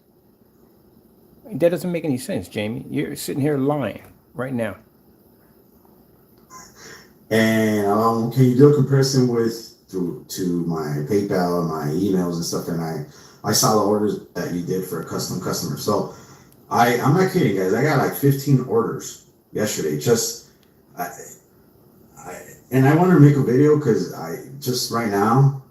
That doesn't make any sense, Jamie. You're sitting here lying right now. And can you do a comparison to my PayPal and my emails and stuff? And I saw the orders that you did for a custom customer. So I'm not kidding, guys. I got like 15 orders yesterday. And I want to make a video because right now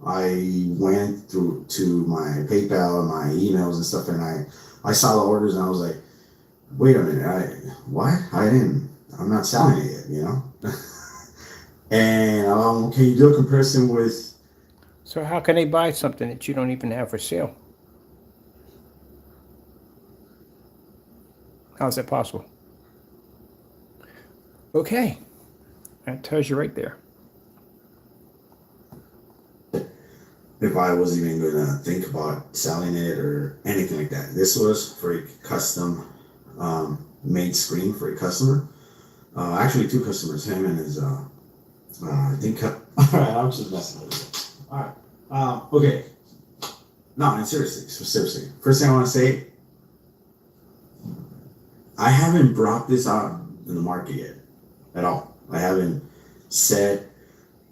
I went to my PayPal and my emails and stuff, and I saw the orders and I was like, wait a minute, I'm not selling it yet, you know? And can you do a comparison with? So how can they buy something that you don't even have for sale? How's that possible? Okay, that tells you right there. If I was even going to think about selling it or anything like that. This was for a custom made screen for a customer. Actually, two customers, him and his, I think, all right, I'm just messing with it. All right, okay. No, and seriously, first thing I want to say, I haven't brought this out in the market yet at all. I haven't said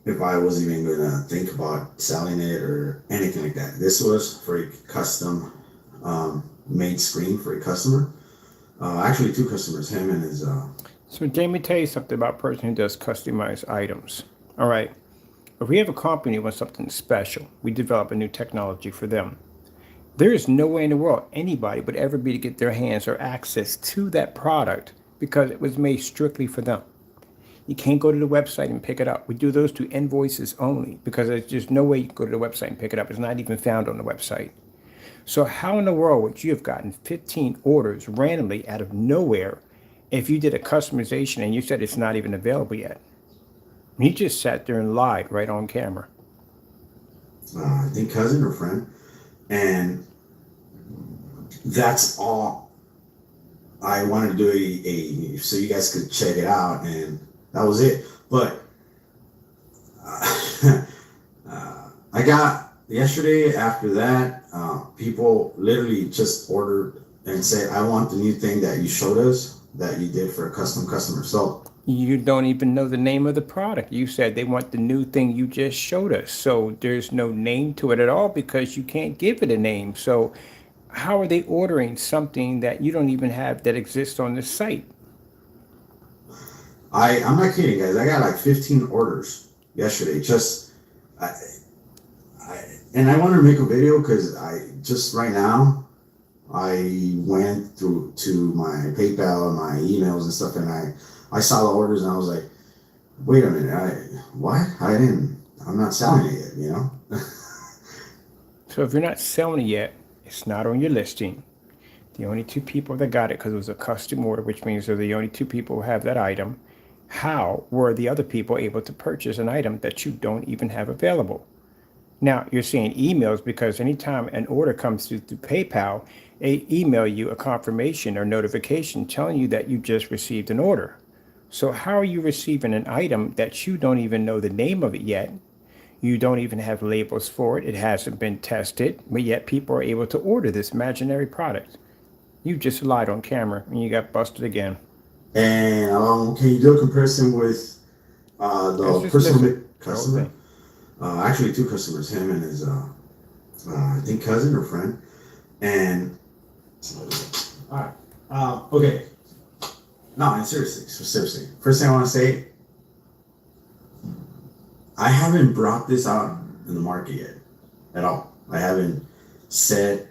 if I was even going to think about selling it or anything like that. This was for a custom made screen for a customer. Actually, two customers, him and his. So Jamie, tell you something about a person who does customized items. All right. If we have a company who wants something special, we develop a new technology for them. There is no way in the world anybody would ever be to get their hands or access to that product because it was made strictly for them. You can't go to the website and pick it up. We do those to invoices only because there's just no way you can go to the website and pick it up. It's not even found on the website. So how in the world would you have gotten 15 orders randomly out of nowhere if you did a customization and you said it's not even available yet? You just sat there and lied right on camera. I think cousin or friend. And that's all I wanted to do so you guys could check it out, and that was it. But I got yesterday after that, people literally just ordered and said, I want the new thing that you showed us that you did for a custom customer. So you don't even know the name of the product. You said they want the new thing you just showed us. So there's no name to it at all because you can't give it a name. So how are they ordering something that you don't even have that exists on the site? I'm not kidding, guys. I got like 15 orders yesterday. And I want to make a video because right now I went to my PayPal and my emails and stuff, and I saw the orders and I was like, wait a minute, I'm not selling it yet, you know? So if you're not selling it yet, it's not on your listing. The only two people that got it because it was a custom order, which means they're the only two people who have that item. How were the other people able to purchase an item that you don't even have available? Now, you're seeing emails because anytime an order comes through PayPal, they email you a confirmation or notification telling you that you just received an order. So how are you receiving an item that you don't even know the name of it yet? You don't even have labels for it. It hasn't been tested, but yet people are able to order this imaginary product. You just lied on camera and you got busted again. And can you do a comparison with the personal customer? Actually, two customers, him and his, I think cousin or friend. And all right, okay. No, and seriously. First thing I want to say, I haven't brought this out in the market yet at all. I haven't said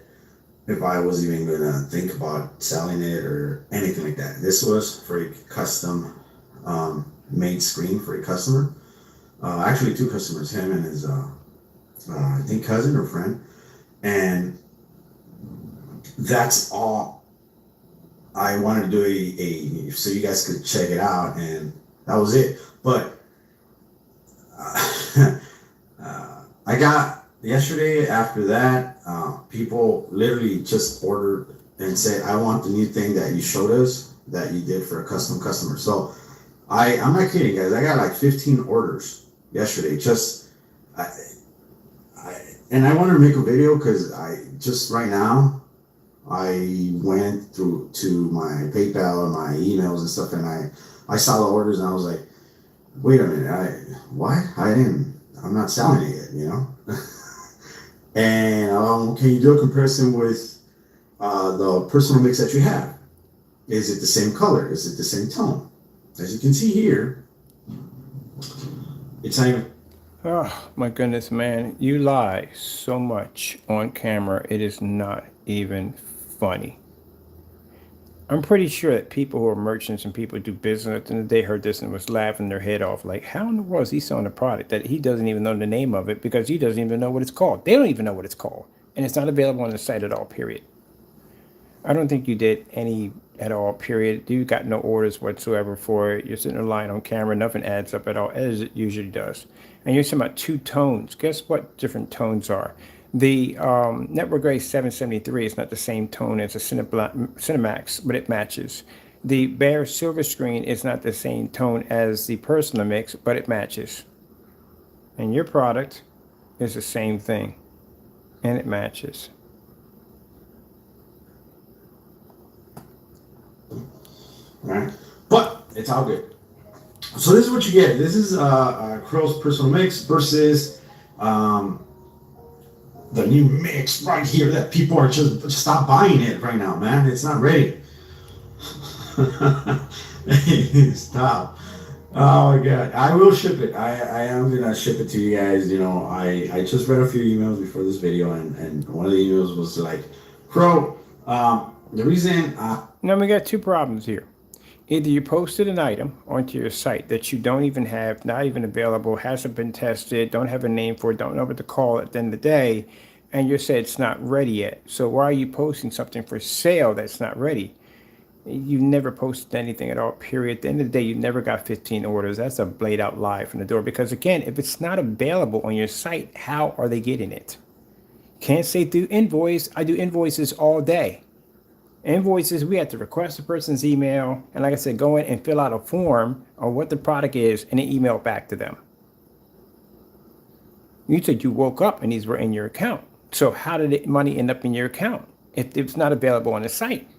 if I was even gonna think about selling it or anything like that. This was for a custom made screen for a customer. Actually, two customers, him and his I think cousin or friend, and that's all I wanted to do a so you guys could check it out, and that was it. But I got yesterday after that, people literally just ordered and said, I want the new thing that you showed us that you did for a custom customer. So I'm not kidding, guys. I got like 15 orders yesterday. Just and I wanted to make a video because I just right now I went through to my PayPal and my emails and stuff, and I saw the orders and I was like, wait a minute, I'm not selling it yet, you know. And can you do a comparison with the personal mix that you have? Is it the same color? Is it the same tone? As you can see here, it's not even. Oh my goodness, man. You lie so much on camera. It is not even funny. I'm pretty sure that people who are merchants and people who do business at the end of the day heard this and was laughing their head off. Like, how in the world is he selling a product that he doesn't even know the name of it because he doesn't even know what it's called? They don't even know what it's called. And it's not available on the site at all, period. I don't think you did any at all, period. You got no orders whatsoever for it. You're sitting there lying on camera. Nothing adds up at all, as it usually does. And you're talking about two tones. Guess what different tones are? The Network Gray 773 is not the same tone as a Cinemax, but it matches. The bare silver screen is not the same tone as the personal mix, but it matches. And your product is the same thing, and it matches. Right, but it's all good. So this is what you get. This is CROW's personal mix versus the new mix right here that people are just stop buying it right now, man. It's not ready. Stop. Oh my god. I will ship it. I am gonna ship it to you guys. You know, I just read a few emails before this video, and one of the emails was like, CROW, the reason now we got two problems here. Either you posted an item onto your site that you don't even have, not even available, hasn't been tested, don't have a name for it, don't know what to call it at the end of the day, and you say it's not ready yet. So why are you posting something for sale that's not ready? You never posted anything at all, period. At the end of the day, you never got 15 orders. That's a blade out lie from the door. Because again, if it's not available on your site, how are they getting it? Can't say through invoice. I do invoices all day. Invoices, we have to request a person's email, and like I said, go in and fill out a form on what the product is and then email it back to them. You said you woke up and these were in your account. So how did the money end up in your account if it's not available on the site?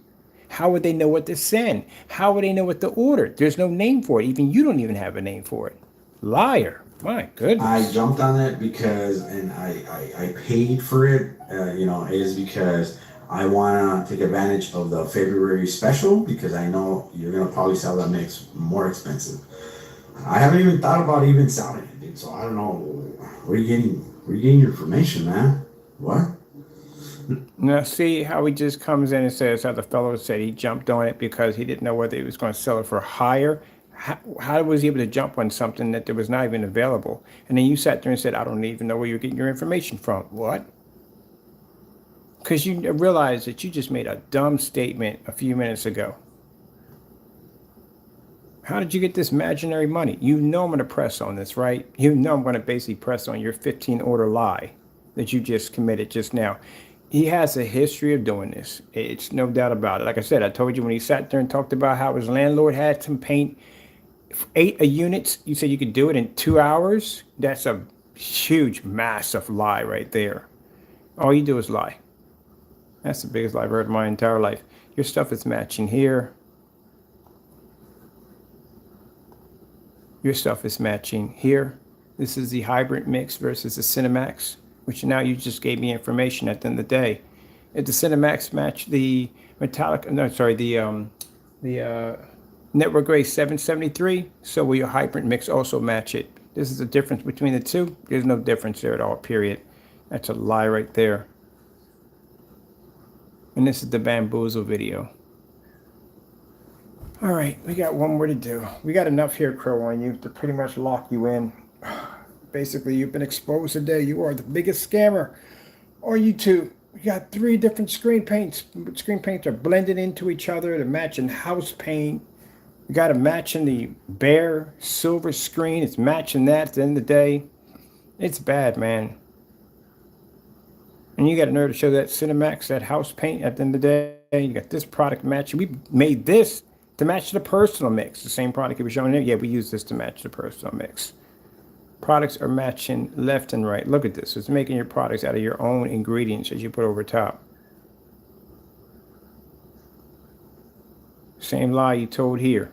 How would they know what to send? How would they know what to order? There's no name for it. Even you don't even have a name for it. Liar. My goodness. I jumped on it because, and I paid for it, you know, is because I want to take advantage of the February special because I know you're going to probably sell that mix more expensive. I haven't even thought about even selling it, dude. So I don't know. Where are you getting your information, man? What? Now see how he just comes in and says how the fellow said he jumped on it because he didn't know whether he was going to sell it for higher. How was he able to jump on something that was not even available? And then you sat there and said, I don't even know where you're getting your information from. What? Because you realize that you just made a dumb statement a few minutes ago. How did you get this imaginary money? You know I'm going to press on this, right? You know I'm going to basically press on your 15 order lie that you just committed just now. He has a history of doing this. It's no doubt about it. Like I said, I told you when he sat there and talked about how his landlord had some paint 8 units. You said you could do it in 2 hours. That's a huge, massive lie right there. All you do is lie. That's the biggest lie I've heard in my entire life. Your stuff is matching here. Your stuff is matching here. This is the hybrid mix versus the Cinemax, which now you just gave me information at the end of the day. If the Cinemax match the metallic, no, sorry, the Network Gray 773, so will your hybrid mix also match it. This is the difference between the two. There's no difference there at all, period. That's a lie right there. And this is the bamboozle video. All right, we got one more to do. We got enough here, Crow, on you to pretty much lock you in. Basically, you've been exposed today. You are the biggest scammer on YouTube. We got 3 different screen paints. Screen paints are blended into each other to match in house paint. We got a matching the bare silver screen. It's matching that at the end of the day. It's bad, man. And you got a nerve to show that Cinemax, that house paint at the end of the day. You got this product matching. We made this to match the personal mix. The same product it was showing there. Yeah, we use this to match the personal mix. Products are matching left and right. Look at this. It's making your products out of your own ingredients as you put over top. Same lie you told here.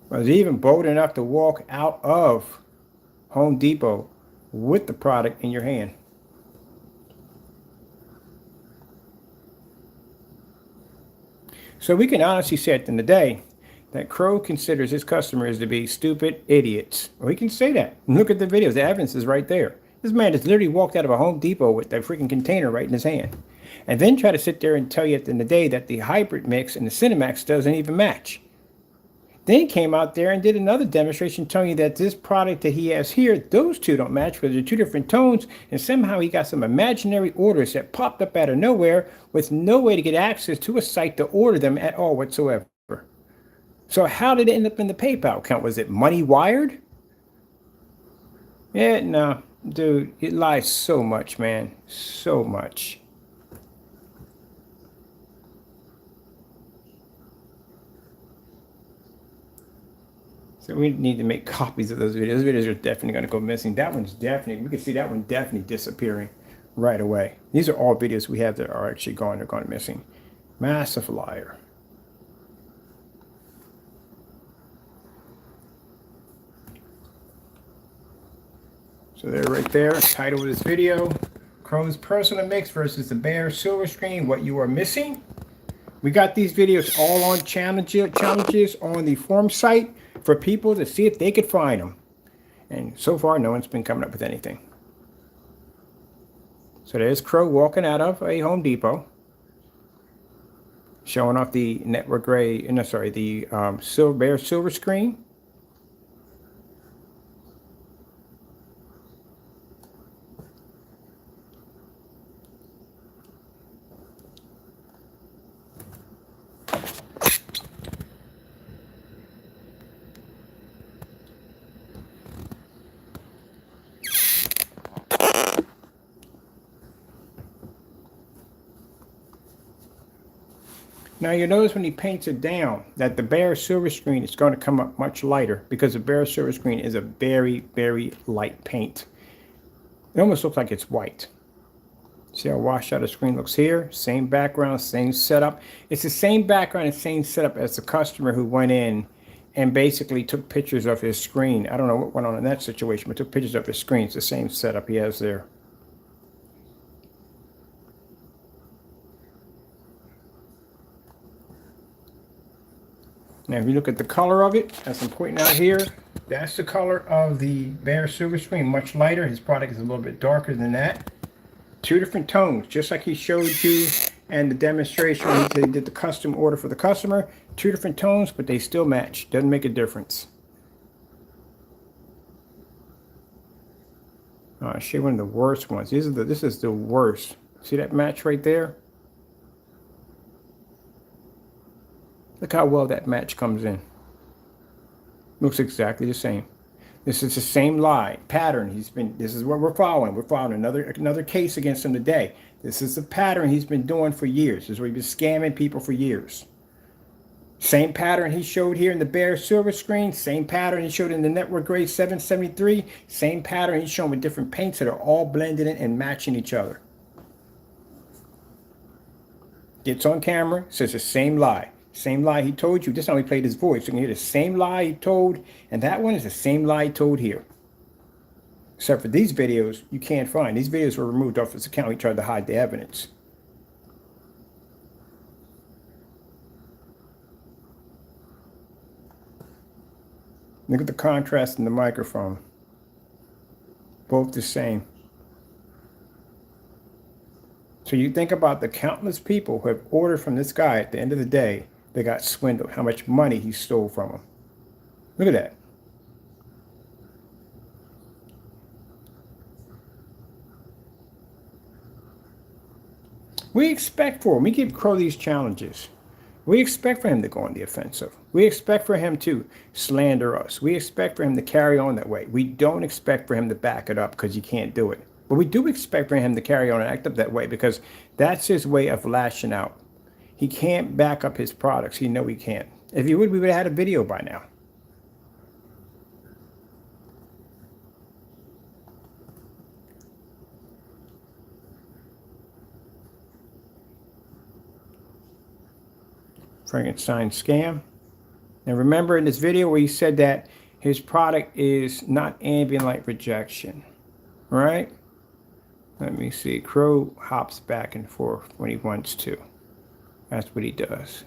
I was even bold enough to walk out of Home Depot with the product in your hand. So we can honestly say at the end of the day that Crow considers his customers to be stupid idiots. We can say that. Look at the videos. The evidence is right there. This man just literally walked out of a Home Depot with that freaking container right in his hand. And then try to sit there and tell you at the end of the day that the hybrid mix and the Cinemax doesn't even match. Then he came out there and did another demonstration telling you that this product that he has here, those two don't match because they're 2 different tones, and somehow he got some imaginary orders that popped up out of nowhere with no way to get access to a site to order them at all whatsoever. So how did it end up in the PayPal account? Was it money wired? Yeah, no, dude, it lies so much, man, so much. So we need to make copies of those videos. Those videos are definitely going to go missing. That one's definitely, we can see that one definitely disappearing right away. These are all videos we have that are actually they're going missing. Massive liar. So they're right there. Title of this video, Crow's Personal Mix versus the Bare Silver Screen, what you are missing. We got these videos all on challenges on the forum site for people to see if they could find them. And so far, no one's been coming up with anything. So there's Crow walking out of a Home Depot, showing off the network gray, no, sorry, the bare silver screen. Now you notice when he paints it down that the bare silver screen is going to come up much lighter because the bare silver screen is a very, very light paint. It almost looks like it's white. See how washed out the screen looks here? Same background, same setup. It's the same background and same setup as the customer who went in and basically took pictures of his screen. I don't know what went on in that situation, but took pictures of his screen. It's the same setup he has there. Now, if you look at the color of it, as I'm pointing out here, that's the color of the bare silver screen, much lighter. His product is a little bit darker than that. 2 different tones, just like he showed you and the demonstration when he did the custom order for the customer. 2 different tones, but they still match. Doesn't make a difference. I'll show you one of the worst ones. This is the worst. See that match right there? Look how well that match comes in. Looks exactly the same. This is the same lie pattern. This is what we're following. We're following another case against him today. This is the pattern he's been doing for years. This is where he's been scamming people for years. Same pattern he showed here in the bare silver screen. Same pattern he showed in the network gray 773. Same pattern he's shown with different paints that are all blended in and matching each other. Gets on camera, says the same lie. Same lie he told you. This time we played his voice. You can hear the same lie he told, and that one is the same lie he told here. Except for these videos, you can't find. These videos were removed off his account. He tried to hide the evidence. Look at the contrast in the microphone. Both the same. So you think about the countless people who have ordered from this guy at the end of the day, they got swindled, how much money he stole from them. Look at that. We expect for him. We give Crow these challenges. We expect for him to go on the offensive. We expect for him to slander us. We expect for him to carry on that way. We don't expect for him to back it up because he can't do it. But we do expect for him to carry on and act up that way because that's his way of lashing out. He can't back up his products. He know he can't. If he would, we would have had a video by now. Frankenstein scam. And remember in this video where he said that his product is not ambient light rejection, right? Let me see. Crow hops back and forth when he wants to. That's what he does.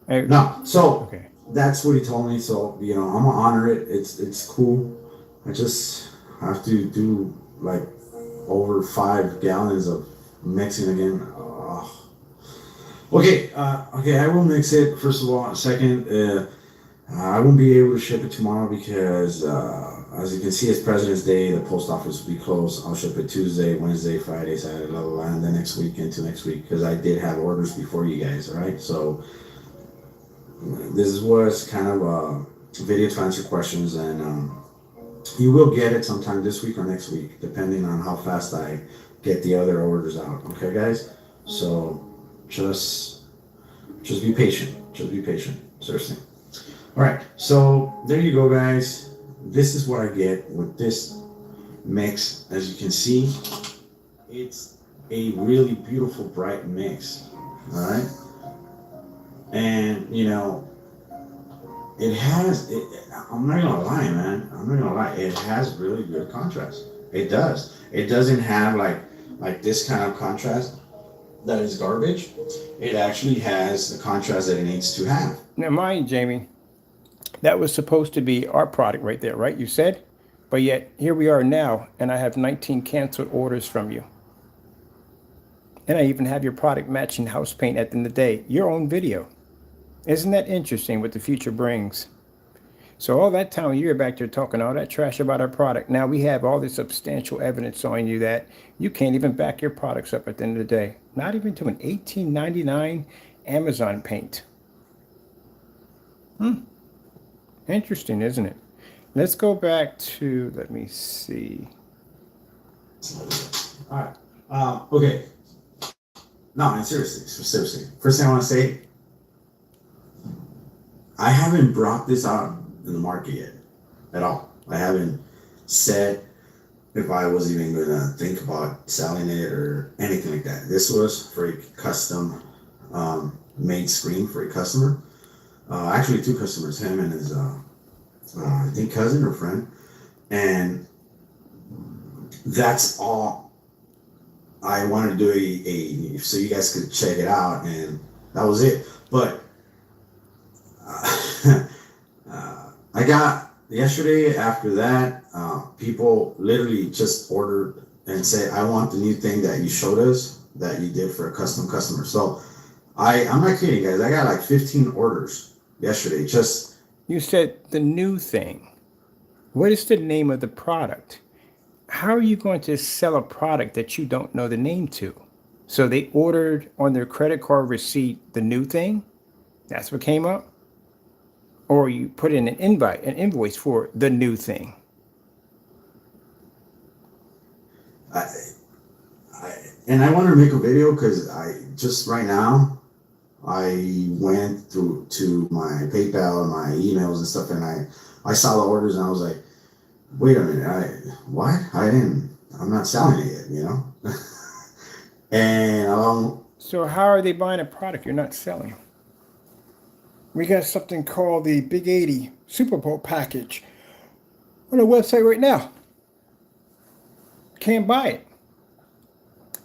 No, so Okay. that's what he told me. So I'm gonna honor it. It's cool. I just have to do like over 5 gallons of mixing again. Okay, I will mix it first of all. Second, I won't be able to ship it tomorrow because as you can see, it's President's Day. The post office will be closed. I'll ship it Tuesday, Wednesday, Friday, Saturday, blah, blah, blah, and then next week into next week because I did have orders before you guys. All right, so this was kind of a video to answer questions, and you will get it sometime this week or next week, depending on how fast I get the other orders out. Okay, guys. So just be patient. Just be patient. Seriously. All right. So there you go, guys. This is what I get with this mix. As you can see, it's a really beautiful, bright mix. All right. And it has. I'm not gonna lie, man. I'm not gonna lie. It has really good contrast. It does. It doesn't have like this kind of contrast that is garbage. It actually has the contrast that it needs to have. Now, mind, Jamie, that was supposed to be our product right there, right? You said, but yet here we are now, and I have 19 canceled orders from you. And I even have your product matching house paint at the end of the day, your own video. Isn't that interesting what the future brings? So all that time you're back there talking all that trash about our product. Now we have all this substantial evidence on you that you can't even back your products up at the end of the day. Not even to an $18.99 Amazon paint. Interesting, isn't it? Let's go back to, let me see. All right. Okay. No, man, seriously. First thing I want to say, I haven't brought this out in the market yet at all. I haven't said if I was even going to think about selling it or anything like that. This was for a custom made screen for a customer. Actually, 2 customers, him and his, I think, cousin or friend. And that's all I wanted to do so you guys could check it out, and that was it. But I got yesterday after that, people literally just ordered and said, I want the new thing that you showed us that you did for a custom customer. So I'm not kidding, guys. I got like 15 orders yesterday. You said the new thing. What is the name of the product? How are you going to sell a product that you don't know the name to? So they ordered on their credit card receipt the new thing? That's what came up? Or you put in an invoice for the new thing? And I want to make a video because just right now, I went through to my PayPal and my emails and stuff, and I saw the orders and I was like, wait a minute, what? I'm not selling it yet, And so how are they buying a product you're not selling? We got something called the Big 80 Super Bowl package on our website right now. Can't buy it.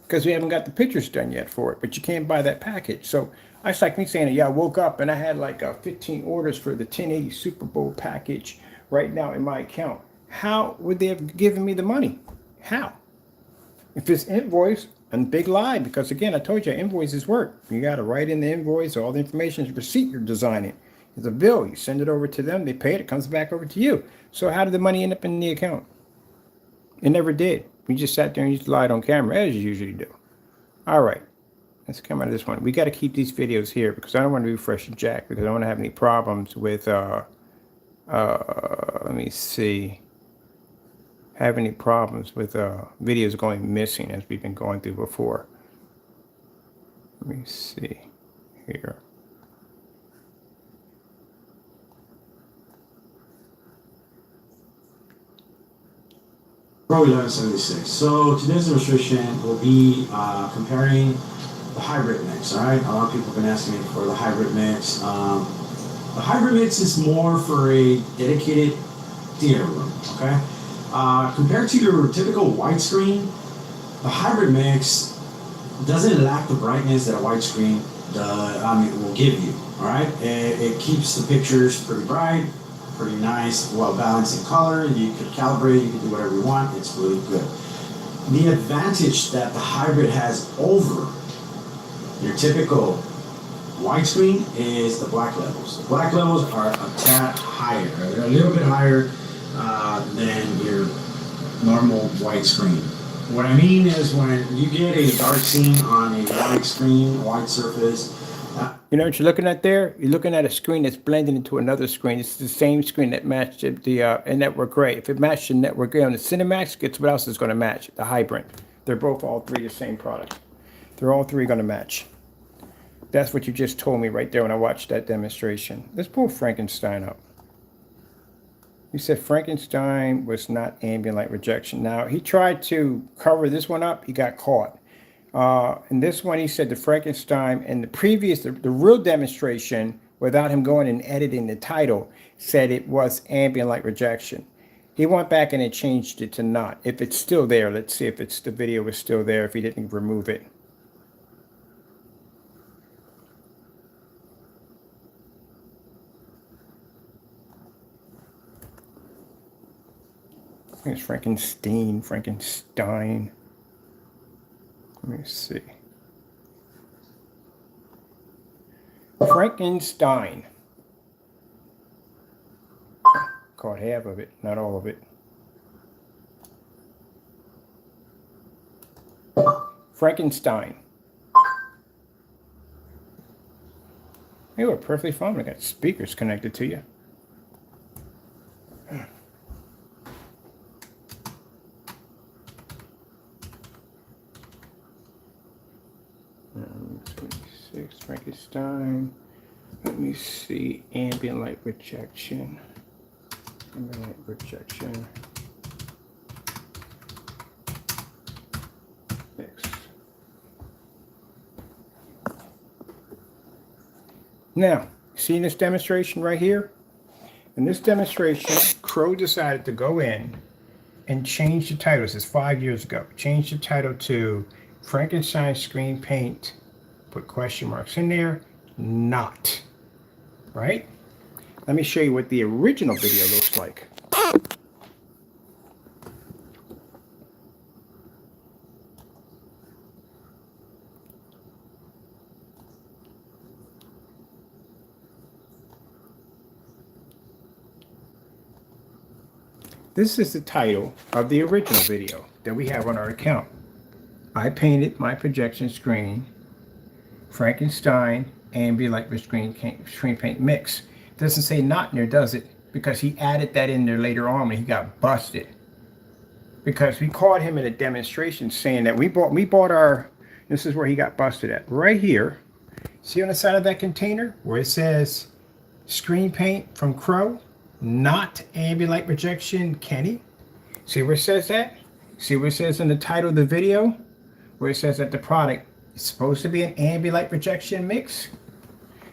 because we haven't got the pictures done yet for it, but you can't buy that package. So it's like me saying, yeah, I woke up and I had like 15 orders for the 1080 Super Bowl package right now in my account. How would they have given me the money? How? If it's invoice, and big lie, because again, I told you invoices work. You got to write in the invoice, all the information is receipt you're designing. It's a bill. You send it over to them, they pay it, it comes back over to you. So how did the money end up in the account? It never did. We just sat there and just lied on camera, as you usually do. All right, let's come out of this one. We got to keep these videos here because I don't want to refresh the jack because I don't want to have any problems with, let me see, have any problems with videos going missing as we've been going through before. Let me see here. CROW1176. So today's demonstration will be comparing the hybrid mix. All right, a lot of people have been asking me for the hybrid mix. The hybrid mix is more for a dedicated theater room. Okay, compared to your typical widescreen, the hybrid mix doesn't lack the brightness that a widescreen will give you. All right, it keeps the pictures pretty bright, pretty nice, well balanced in color. You can calibrate, you can do whatever you want. It's really good. The advantage that the hybrid has over your typical widescreen is the black levels. The black levels are a tad higher. They're a little bit higher than your normal widescreen. What I mean is when you get a dark scene on a wide screen, wide surface. You know what you're looking at there? You're looking at a screen that's blended into another screen. It's the same screen that matched the network gray. If it matched the network gray on the Cinemax, guess what else is going to match? The hybrid. They're both all three the same product. They're all three going to match. That's what you just told me right there when I watched that demonstration. Let's pull Frankenstein up. You said Frankenstein was not ambient light rejection. Now, he tried to cover this one up. He got caught. In this one, he said the Frankenstein and the previous, the real demonstration, without him going and editing the title, said it was ambient light rejection. He went back and it changed it to not. If it's still there, let's see if the video is still there, if he didn't remove it. I think it's Frankenstein. Let me see. Frankenstein. Caught half of it, not all of it. Frankenstein. They were perfectly fine. I got speakers connected to you. Frankenstein. Let me see. Ambient light rejection. Ambient light rejection. Mix. Now, see this demonstration right here? In this demonstration, CROW decided to go in and change the title. This is 5 years ago. Change the title to Frankenstein Screen Paint. Put question marks in there, not, right? Let me show you what the original video looks like. This is the title of the original video that we have on our account. I painted my projection screen Frankenstein ambient light screen paint mix. It doesn't say not in there, does it? Because he added that in there later on when he got busted. Because we caught him in a demonstration saying that we bought our, this is where he got busted at. Right here. See on the side of that container where it says screen paint from CROW, not ambient light rejection Kenny. See where it says that? See where it says in the title of the video? Where it says that the product is supposed to be an ambient light rejection mix.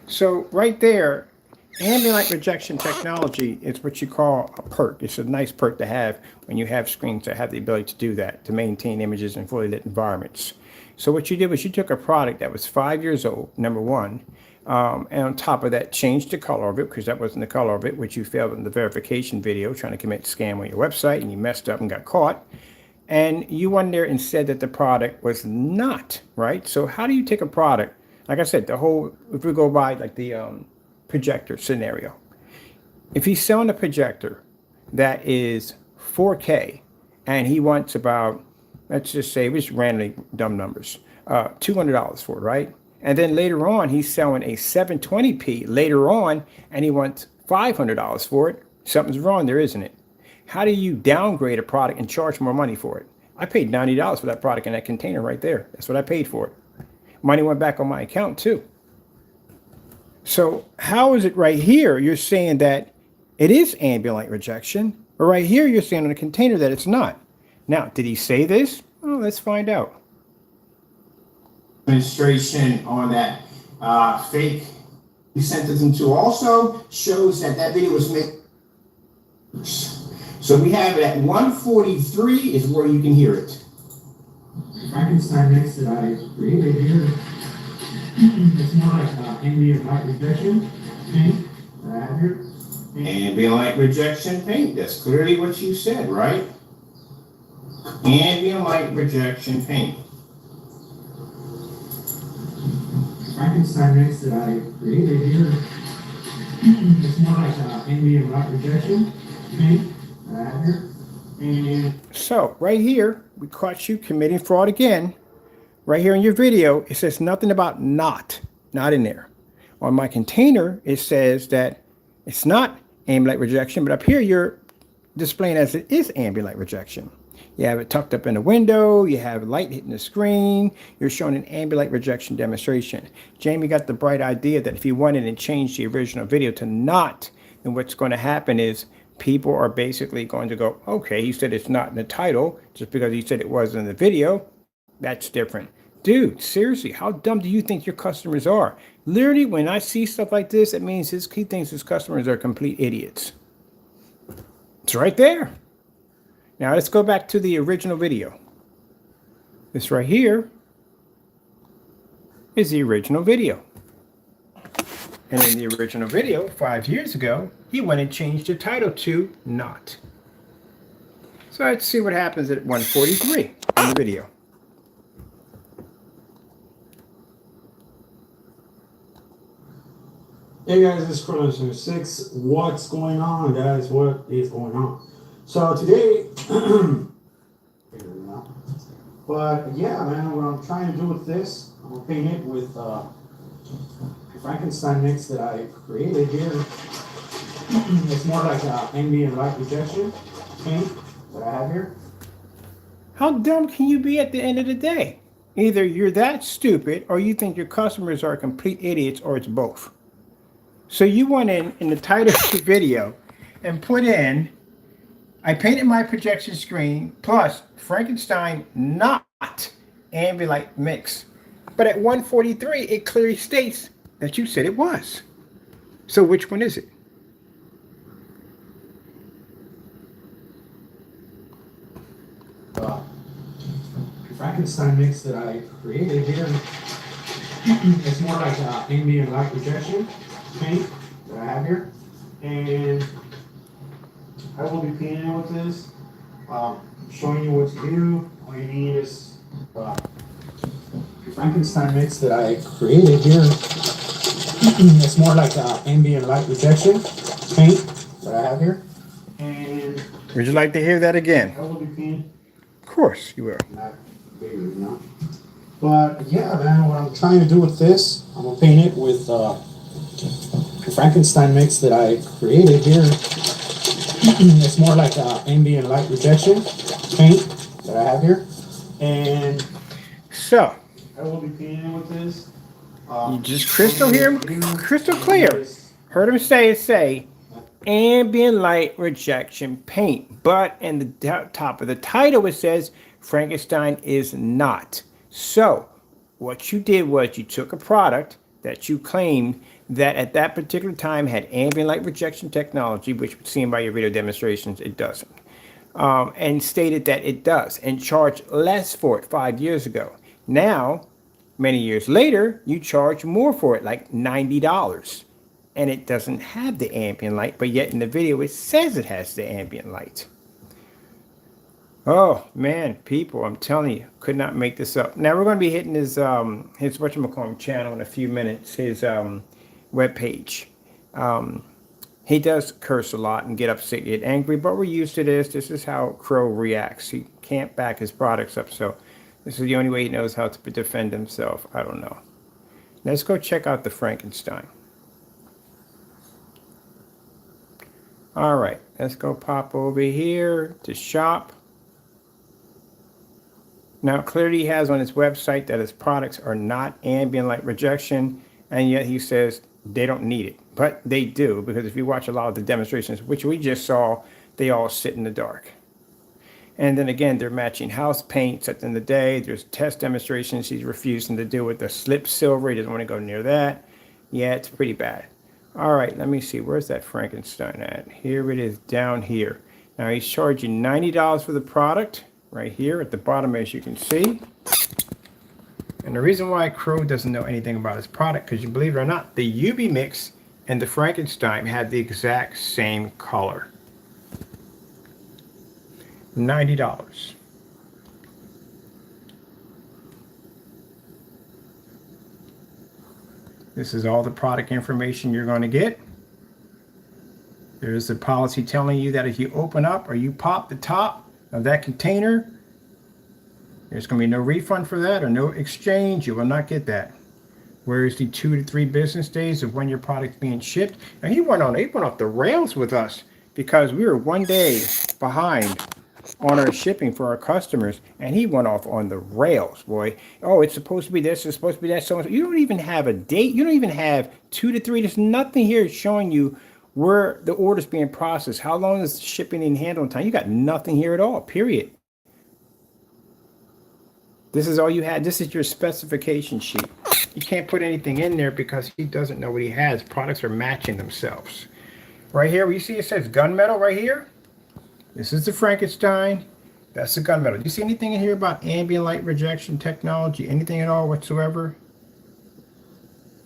So right there, Ambient light rejection technology is what you call a perk. It's a nice perk to have when you have screens that have the ability to do that, to maintain images in fully lit environments. So what you did was you took a product that was 5 years old, number one, and on top of that, changed the color of it, because that wasn't the color of it, which you failed in the verification video, trying to commit scam on your website, and you messed up and got caught. And you went there and said that the product was not, right? So how do you take a product, like I said, if we go by like the projector scenario, if he's selling a projector that is 4K and he wants about, let's just say, we just randomly dumb numbers, $200 for it, right? And then later on, he's selling a 720p later on and he wants $500 for it. Something's wrong there, isn't it? How do you downgrade a product and charge more money for it? I paid $90 for that product in that container right there. That's what I paid for it. Money went back on my account too. So how is it right here you're saying that it is ambient light rejection, but right here you're saying on the container that it's not? Now, did he say this? Well, let's find out. Demonstration on that fake you sent it into also shows that that video was made. So we have it at 143 is where you can hear it. Frankenstein mix that I created here. It's more like ambient light rejection paint that I have here. Ambient light rejection paint. That's clearly what you said, right? Ambient light rejection paint. Frankenstein mix that I created here. It's more like ambient light rejection paint that I have here. And so right here, we caught you committing fraud again. Right here in your video, it says nothing about not in there. On my container, it says that it's not ambient light rejection, but up here you're displaying as it is ambient light rejection. You have it tucked up in the window, you have light hitting the screen, you're showing an ambient light rejection demonstration. Jamie got the bright idea that if you went in and changed the original video to not, then what's going to happen is people are basically going to go, okay, he said it's not in the title, just because he said it was in the video, that's different. Dude, seriously, how dumb do you think your customers are? Literally, when I see stuff like this, it means he thinks his customers are complete idiots. It's right there. Now let's go back to the original video. This right here is the original video. And in the original video, 5 years ago, he went and changed the title to not. So let's see what happens at 143 in the video. Hey guys, this is CROW1176. What's going on, guys? What is going on? So today, but yeah, man, what I'm trying to do with this, I'm gonna paint it with Frankenstein mix that I created here. It's more like ambient light rejection paint that I have here. How dumb can you be at the end of the day? Either you're that stupid or you think your customers are complete idiots, or it's both. So you went in the title of the video and put in, I painted my projection screen plus Frankenstein not ambient light mix. But at 143, it clearly states that you said it was. So which one is it? Frankenstein mix that I created here. It's more like ambient light rejection paint that I have here. And I will be painting with this, showing you what to do. All you need is Frankenstein mix that I created here. It's more like ambient light rejection paint that I have here. And Would you like to hear that again? I will be painting. Of course you will. Not bigger, you know. But yeah, man, what I'm trying to do with this, I'm gonna paint it with Frankenstein mix that I created here. It's more like ambient light rejection paint that I have here. And So, I will be painting with this. you just crystal clear. Heard him say ambient light rejection paint. But in the top of the title, it says Frankenstein is not. So what you did was you took a product that you claimed that at that particular time had ambient light rejection technology, which seen by your video demonstrations, it doesn't. And stated that it does, and charged less for it 5 years ago. Now, many years later, you charge more for it, like $90. And it doesn't have the ambient light, but yet in the video it says it has the ambient light. Oh man, people, I'm telling you, could not make this up. Now we're going to be hitting his whatchamacallit channel in a few minutes, his webpage. He does curse a lot and get upset, get angry, but we're used to this. This is how Crow reacts. He can't back his products up, so this is the only way he knows how to defend himself. I don't know. Let's go check out the Frankenstein. All right, let's go pop over here to shop. Now, clearly he has on his website that his products are not ambient light rejection, and yet he says they don't need it. But they do, because if you watch a lot of the demonstrations, which we just saw, they all sit in the dark. And then again, they're matching house paints at the end of the day. There's test demonstrations he's refusing to do with the slip silver. He doesn't want to go near that. Yeah, it's pretty bad. All right, let me see. Where's that Frankenstein at? Here it is, down here. Now he's charging $90 for the product, right here at the bottom, as you can see. And the reason why Crow doesn't know anything about his product, because you believe it or not, the UV mix and the Frankenstein had the exact same color. $90. This is all the product information you're going to get. There's the policy telling you that if you open up or you pop the top of that container, there's going to be no refund for that or no exchange. You will not get that. Whereas the 2 to 3 business days of when your product's being shipped. And he went off the rails with us because we were 1 day behind on our shipping for our customers, and he went off on the rails, boy. Oh, it's supposed to be this, it's supposed to be that, so you don't even have a date. You don't even have 2 to 3. There's nothing here showing you where the order's being processed. How long is shipping and handling time? You got nothing here at all, period. This is all you had. This is your specification sheet. You can't put anything in there because he doesn't know what he has. Products are matching themselves. Right here, where you see it says gunmetal right here? This is the Frankenstein. That's the gunmetal. Do you see anything in here about ambient light rejection technology? Anything at all whatsoever?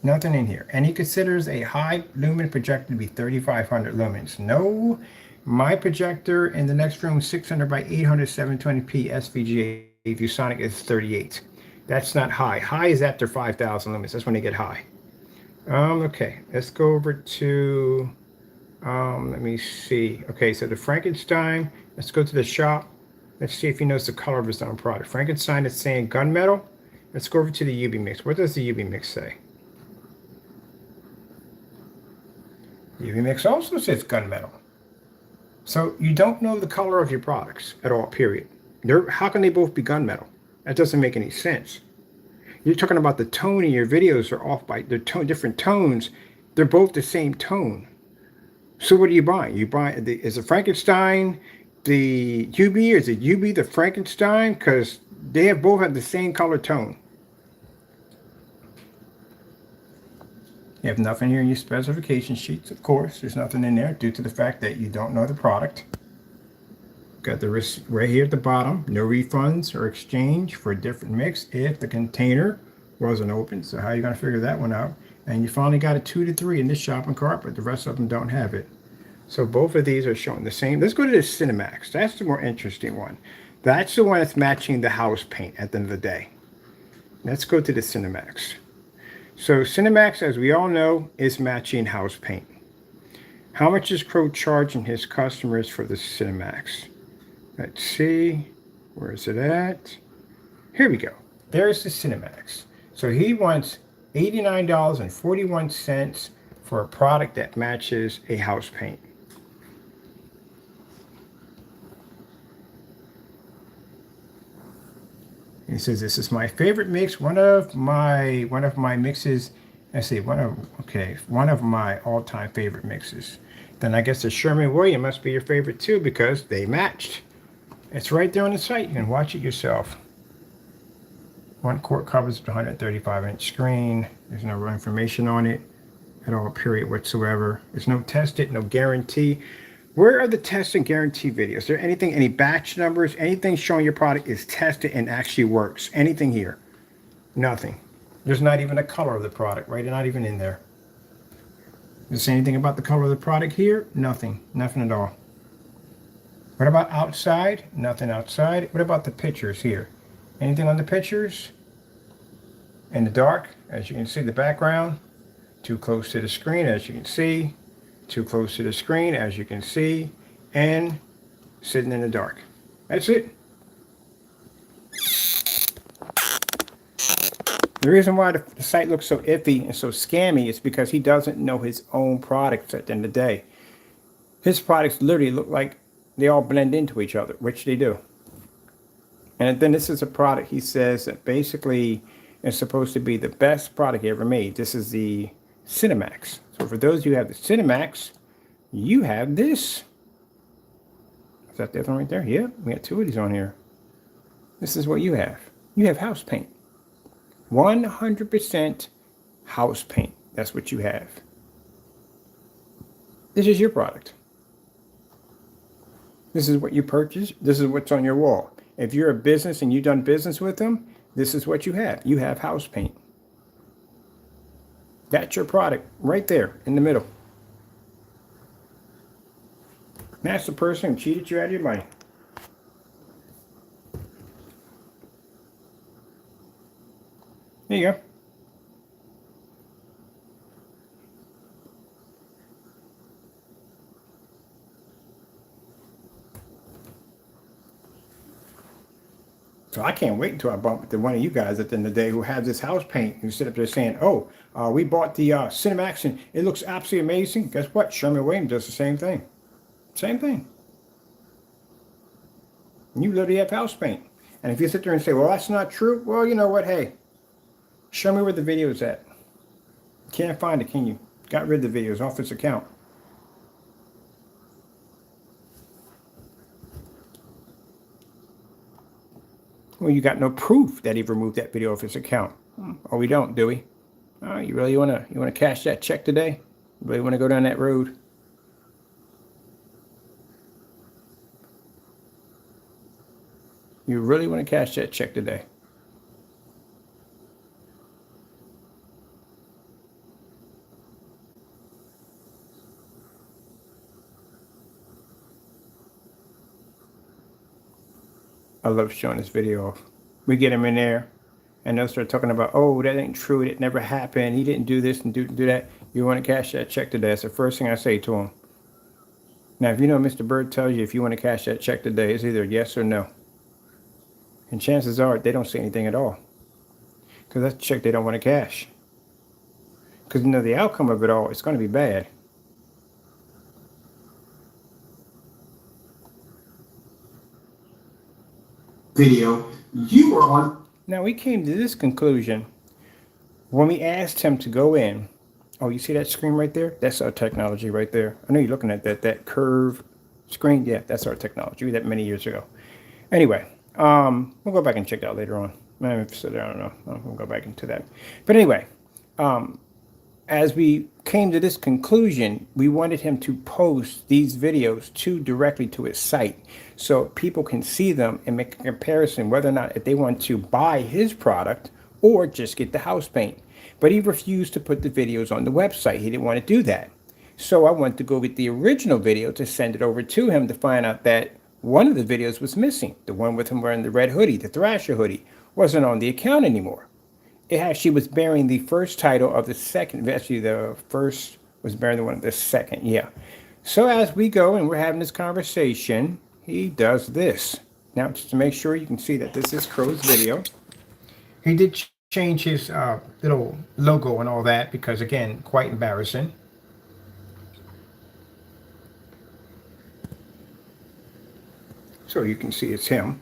Nothing in here. And he considers a high lumen projector to be 3,500 lumens. No, my projector in the next room, 600 by 800 720p SVGA ViewSonic is 38. That's not high. High is after 5,000 lumens. That's when they get high. Okay, let's go over to... let me see. Okay, so the Frankenstein, let's go to the shop. Let's see if he knows the color of his own product. Frankenstein is saying gunmetal. Let's go over to the UV mix. What does the UV mix say? UV mix also says gunmetal. So you don't know the color of your products at all, period. How can they both be gunmetal? That doesn't make any sense. You're talking about the tone in your videos are off by different tones. They're both the same tone. So what are you buying? You buy is it Frankenstein the UV? Is it UV the Frankenstein? Because they both have the same color tone. You have nothing here in your specification sheets, of course. There's nothing in there due to the fact that you don't know the product. Got the risk right here at the bottom. No refunds or exchange for a different mix if the container wasn't open. So how are you going to figure that one out? And you finally got a 2 to 3 in this shopping cart, but the rest of them don't have it. So both of these are showing the same. Let's go to the Cinemax. That's the more interesting one. That's the one that's matching the house paint at the end of the day. Let's go to the Cinemax. So Cinemax, as we all know, is matching house paint. How much is Crow charging his customers for the Cinemax? Let's see. Where is it at? Here we go. There's the Cinemax. So he wants $89.41 for a product that matches a house paint. He says this is my favorite mix, one of my mixes. I say one of my all-time favorite mixes. Then I guess the Sherman-Williams must be your favorite too because they matched. It's right there on the site. You can watch it yourself. One quart covers the 135-inch screen. There's no real information on it at all, period, whatsoever. There's no tested, no guarantee. Where are the test and guarantee videos? Is there anything, any batch numbers, anything showing your product is tested and actually works? Anything here? Nothing. There's not even a color of the product, right? They're not even in there. Does it say anything about the color of the product here? Nothing. Nothing at all. What about outside? Nothing outside. What about the pictures here? Anything on the pictures? In the dark, as you can see, the background. Too close to the screen, as you can see. Too close to the screen, as you can see. And sitting in the dark. That's it. The reason why the site looks so iffy and so scammy is because he doesn't know his own products at the end of the day. His products literally look like they all blend into each other, which they do. And then this is a product he says that basically is supposed to be the best product he ever made. This is the Cinemax. So for those of you who have the Cinemax, you have this. Is that the other one right there? Yeah, we got two of these on here. This is what you have. You have house paint. 100% house paint. That's what you have. This is your product. This is what you purchased. This is what's on your wall. If you're a business and you've done business with them, this is what you have. You have house paint. That's your product right there in the middle. That's the person who cheated you out of your money. There you go. So I can't wait until I bump into one of you guys at the end of the day who has this house paint who sit up there saying, oh, we bought the Cinemax and it looks absolutely amazing. Guess what? Sherwin-Williams does the same thing. Same thing. And you literally have house paint. And if you sit there and say, well, that's not true. Well, you know what? Hey, show me where the video is at. Can't find it, can you? Got rid of the videos off his account. Well, you got no proof that he removed that video off his account. Oh, we don't, do we? You really wanna cash that check today? You really wanna go down that road? You really wanna cash that check today? I love showing this video off. We get him in there and they'll start talking about, oh, that ain't true. It never happened. He didn't do this and do that. You want to cash that check today? That's the first thing I say to him. Now, if you know Mr. Bird tells you if you want to cash that check today, it's either yes or no. And chances are they don't say anything at all. Because that's a check they don't want to cash. Because you know the outcome of it all, it's going to be bad. Video you were on. Now we came to this conclusion when we asked him to go in. Oh, you see that screen right there? That's our technology right there. I know you're looking at that curved screen. Yeah, that's our technology. We did that many years ago. Anyway, we'll go back and check that out later on. I don't know. We'll go back into that. But anyway, as we came to this conclusion, we wanted him to post these videos directly to his site so people can see them and make a comparison whether or not if they want to buy his product or just get the house paint. But he refused to put the videos on the website. He didn't want to do that. So I went to go get the original video to send it over to him to find out that one of the videos was missing. The one with him wearing the red hoodie, the Thrasher hoodie, wasn't on the account anymore. It actually was bearing the first title of the second. Actually, the first was bearing the one of the second. Yeah. So as we go and we're having this conversation, he does this. Now, just to make sure you can see that this is Crow's video. He did change his little logo and all that because, again, quite embarrassing. So you can see it's him.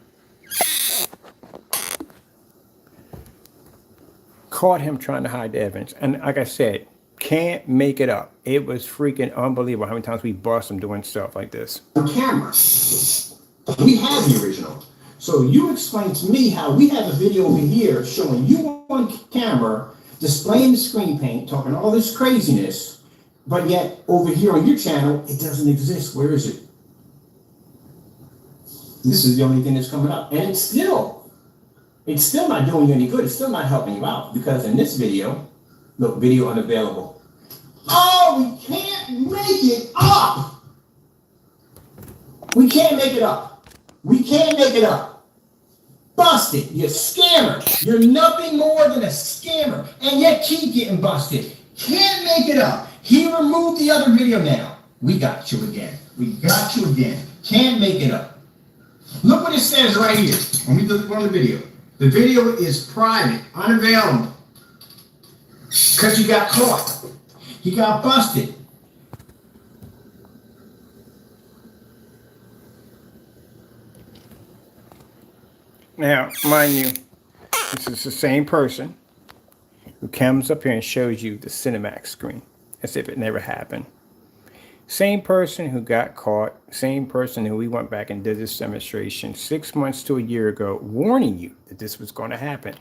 Caught him trying to hide the evidence. And like I said, can't make it up. It was freaking unbelievable how many times we bust him doing stuff like this. On camera. We have the original. So you explain to me how we have a video over here showing you on camera, displaying the screen paint, talking all this craziness, but yet over here on your channel, it doesn't exist. Where is it? This is the only thing that's coming up. And it's still not doing you any good. It's still not helping you out because in this video, look, video unavailable. Oh, we can't make it up. We can't make it up. We can't make it up. Busted. You're a scammer. You're nothing more than a scammer. And yet keep getting busted. Can't make it up. He removed the other video now. We got you again. We got you again. Can't make it up. Look what it says right here. When we look on the video. The video is private, unavailable. Because you got caught. You got busted. Now, mind you, this is the same person who comes up here and shows you the Cinemax screen as if it never happened. Same person who got caught, same person who we went back and did this demonstration 6 months to a year ago, warning you that this was going to happen.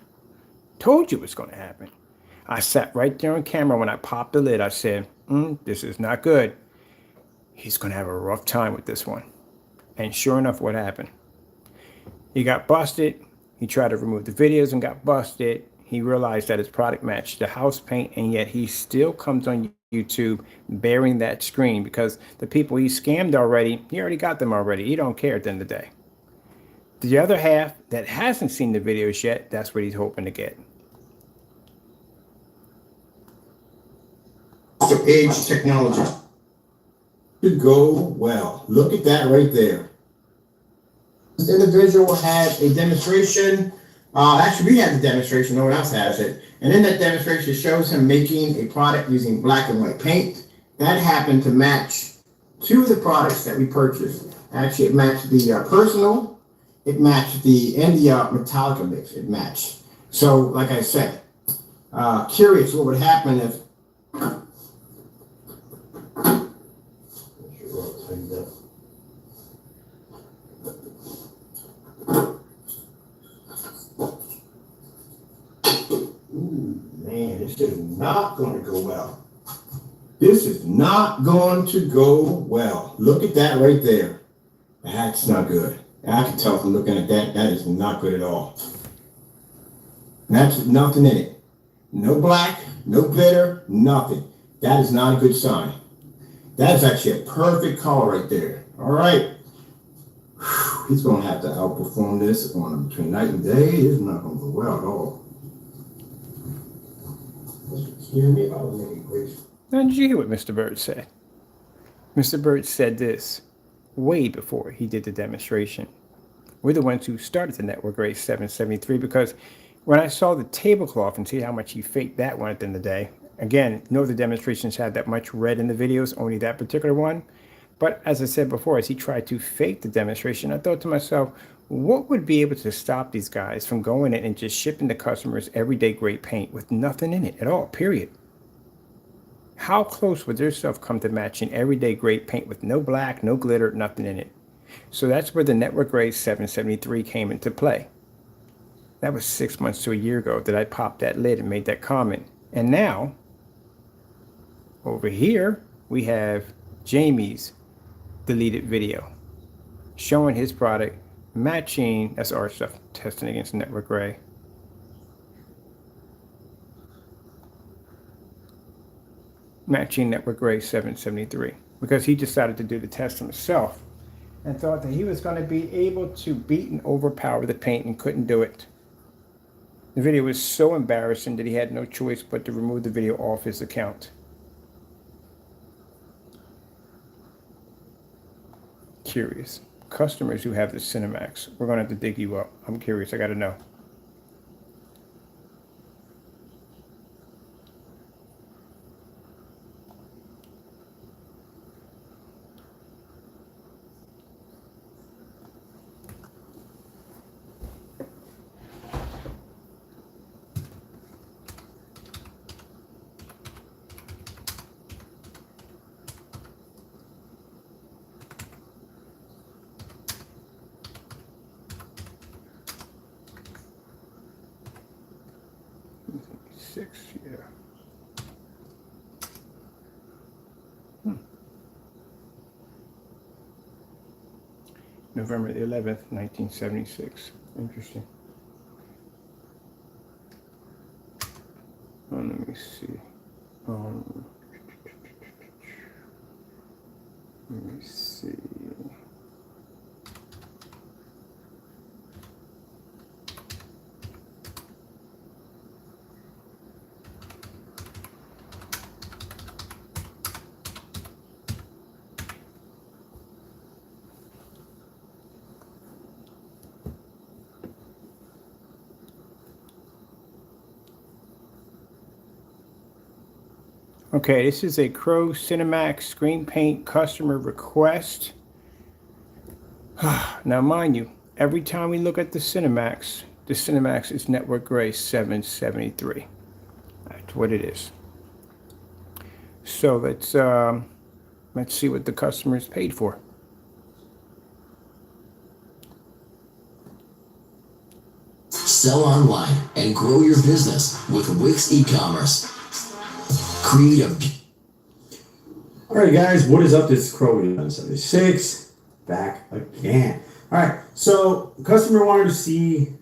Told you it was going to happen. I sat right there on camera when I popped the lid. I said, this is not good. He's going to have a rough time with this one. And sure enough, what happened? He got busted. He tried to remove the videos and got busted. He realized that his product matched the house paint, and yet he still comes on YouTube bearing that screen because the people he scammed already, he already got them already. He don't care at the end of the day. The other half that hasn't seen the videos yet, that's what he's hoping to get. Age technology to go well. Look at that right there. This individual had a demonstration. Actually, we had the demonstration. No one else has it. And in that demonstration, it shows him making a product using black and white paint. That happened to match two of the products that we purchased. Actually, it matched the personal. It matched the Metallica mix. It matched. So, like I said, curious what would happen if. Man, this is not going to go well. This is not going to go well. Look at that right there. That's not good. I can tell from looking at that, that is not good at all. That's nothing in it. No black, no glitter, nothing. That is not a good sign. That is actually a perfect color right there. All right. He's going to have to outperform this on between night and day. It's not going to go well at all. Now, did you hear what Mr. Bird said? Mr. Bird said this way before he did the demonstration. We're the ones who started the Network Race 773 because when I saw the tablecloth and see how much he faked that one at the end of the day, again, no other demonstrations had that much red in the videos, only that particular one. But as I said before, as he tried to fake the demonstration, I thought to myself, what would be able to stop these guys from going in and just shipping the customers everyday great paint with nothing in it at all, period? How close would their stuff come to matching everyday great paint with no black, no glitter, nothing in it? So that's where the Network Race 773 came into play. That was 6 months to a year ago that I popped that lid and made that comment. And now, over here, we have Jamie's deleted video showing his product matching, that's our stuff, testing against Network Gray. Matching Network Gray 773 because he decided to do the test himself and thought that he was going to be able to beat and overpower the paint and couldn't do it. The video was so embarrassing that he had no choice but to remove the video off his account. Curious. Customers who have the Cinemax, we're going to have to dig you up. I'm curious. I got to know. 6, yeah. November the 11th, 1976. Interesting. Oh, let me see. Let me see. Okay, this is a CROW Cinemax screen paint customer request. Now, mind you, every time we look at the Cinemax is Network Gray 773. That's what it is. So let's see what the customer is paid for. Sell online and grow your business with Wix e-commerce. Create a... Alright guys, what is up? This is CROW1176 back again. Alright, so the customer wanted to see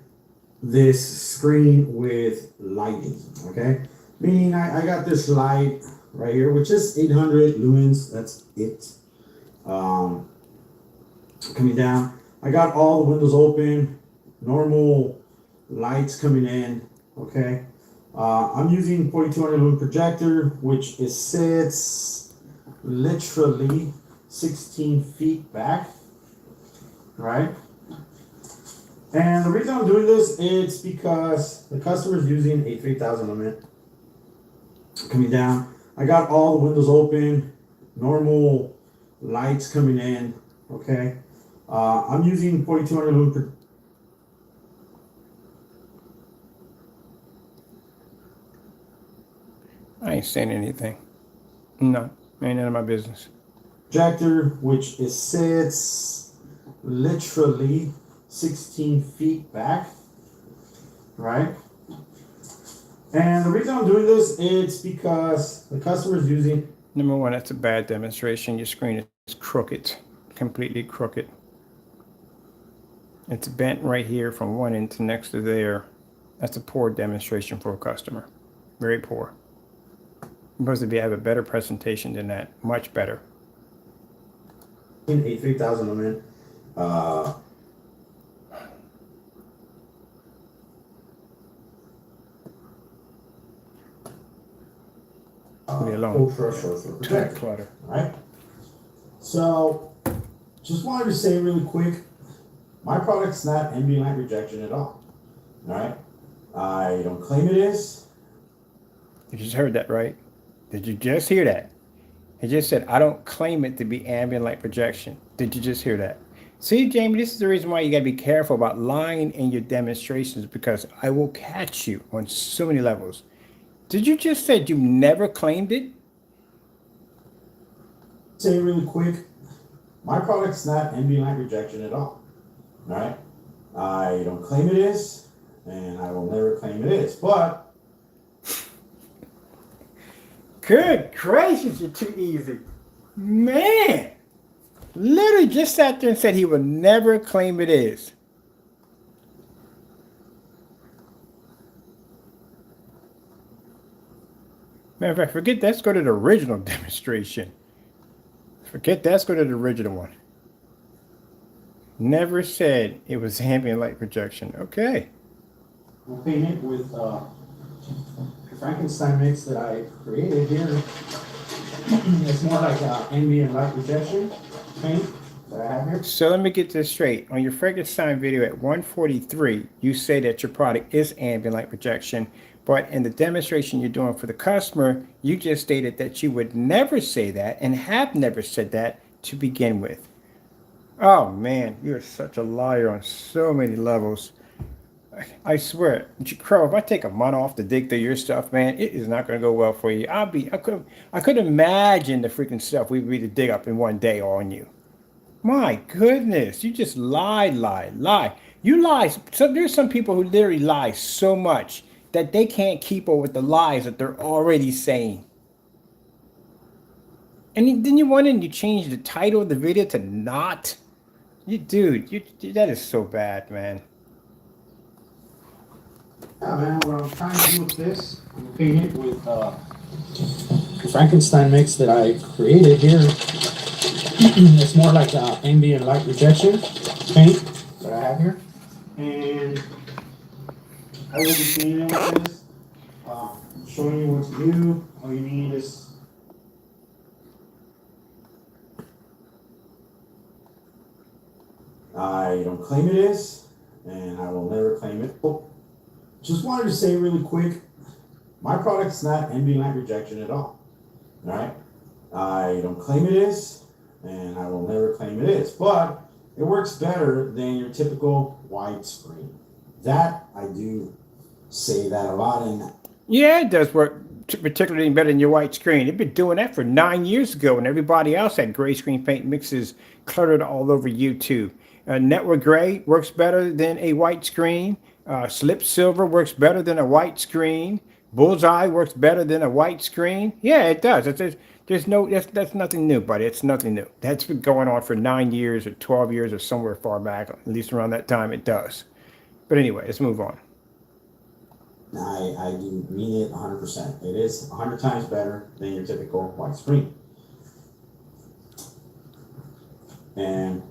this screen with lighting, okay? Meaning I got this light right here, which is 800 lumens, that's it. Coming down, I got all the windows open, normal lights coming in, okay? I'm using 4200 lumen projector, which sits literally 16 feet back, right? And the reason I'm doing this is because the customer is using a 3000 lumen. Coming down, I got all the windows open, normal lights coming in, okay? I'm using 4200 lumen projector. I ain't saying anything. No, ain't none of my business. Projector, which sits literally 16 feet back, right? And the reason I'm doing this is because the customer is using... Number one, that's a bad demonstration. Your screen is crooked, completely crooked. It's bent right here from one end to next to there. That's a poor demonstration for a customer. Very poor. You're supposed to have a better presentation than that, much better. In a 3000 lumen, Leave me alone. Tight clutter. Right? So, just wanted to say really quick, my product's not ambient light rejection at all. Alright? I don't claim it is. You just heard that, right? Did you just hear that? It just said, I don't claim it to be ambient light projection. Did you just hear that? See, Jamie, this is the reason why you got to be careful about lying in your demonstrations, because I will catch you on so many levels. Did you just say you never claimed it? Say really quick, my product's not ambient light rejection at all. Alright? I don't claim it is, and I will never claim it is. But Good gracious, you're too easy. Man, literally just sat there and said he will never claim it is. Matter of fact, forget that. Let's go to the original demonstration. Forget that. Let's go to the original one. Never said it was ambient light projection. Okay. we'll paint it with the Frankenstein mix that I created here. It's more like ambient light rejection paint that I have here. So let me get this straight. On your Frankenstein video at 143, you say that your product is ambient light projection, but in the demonstration you're doing for the customer, you just stated that you would never say that and have never said that to begin with. Oh man, you're such a liar on so many levels. I swear, Crow, if I take a month off to dig through your stuff, man, it is not going to go well for you. I could imagine the freaking stuff we'd be to dig up in one day on you. My goodness, you just lie. You lie. So there's some people who literally lie so much. that they can't keep up with the lies that they're already saying. And then you went and you changed the title of the video to not. Dude, that is so bad, man. Yeah, man, what I'm trying to do with this, I'm paint it with the Frankenstein mix that I created here. It's more like ambient light rejection paint that I have here. And I will be painting it with this, showing you what to do. All you need is I don't claim it is, and I will never claim it. Oh, just wanted to say really quick, my product's not ambient light rejection at all. All right, I don't claim it is, and I will never claim it is, but it works better than your typical widescreen. That I do say that a lot, and Yeah, it does work particularly better than your white screen. They've been doing that for 9 years ago, and everybody else had gray screen paint mixes cluttered all over YouTube. Network Gray works better than a white screen. Slip Silver works better than a white screen. Bullseye works better than a white screen. Yeah, it does. That's nothing new, buddy. It's nothing new. That's been going on for 9 years or 12 years or somewhere far back. At least around that time, it does. But anyway, let's move on. I do mean it 100%. It is 100 times better than your typical white screen. And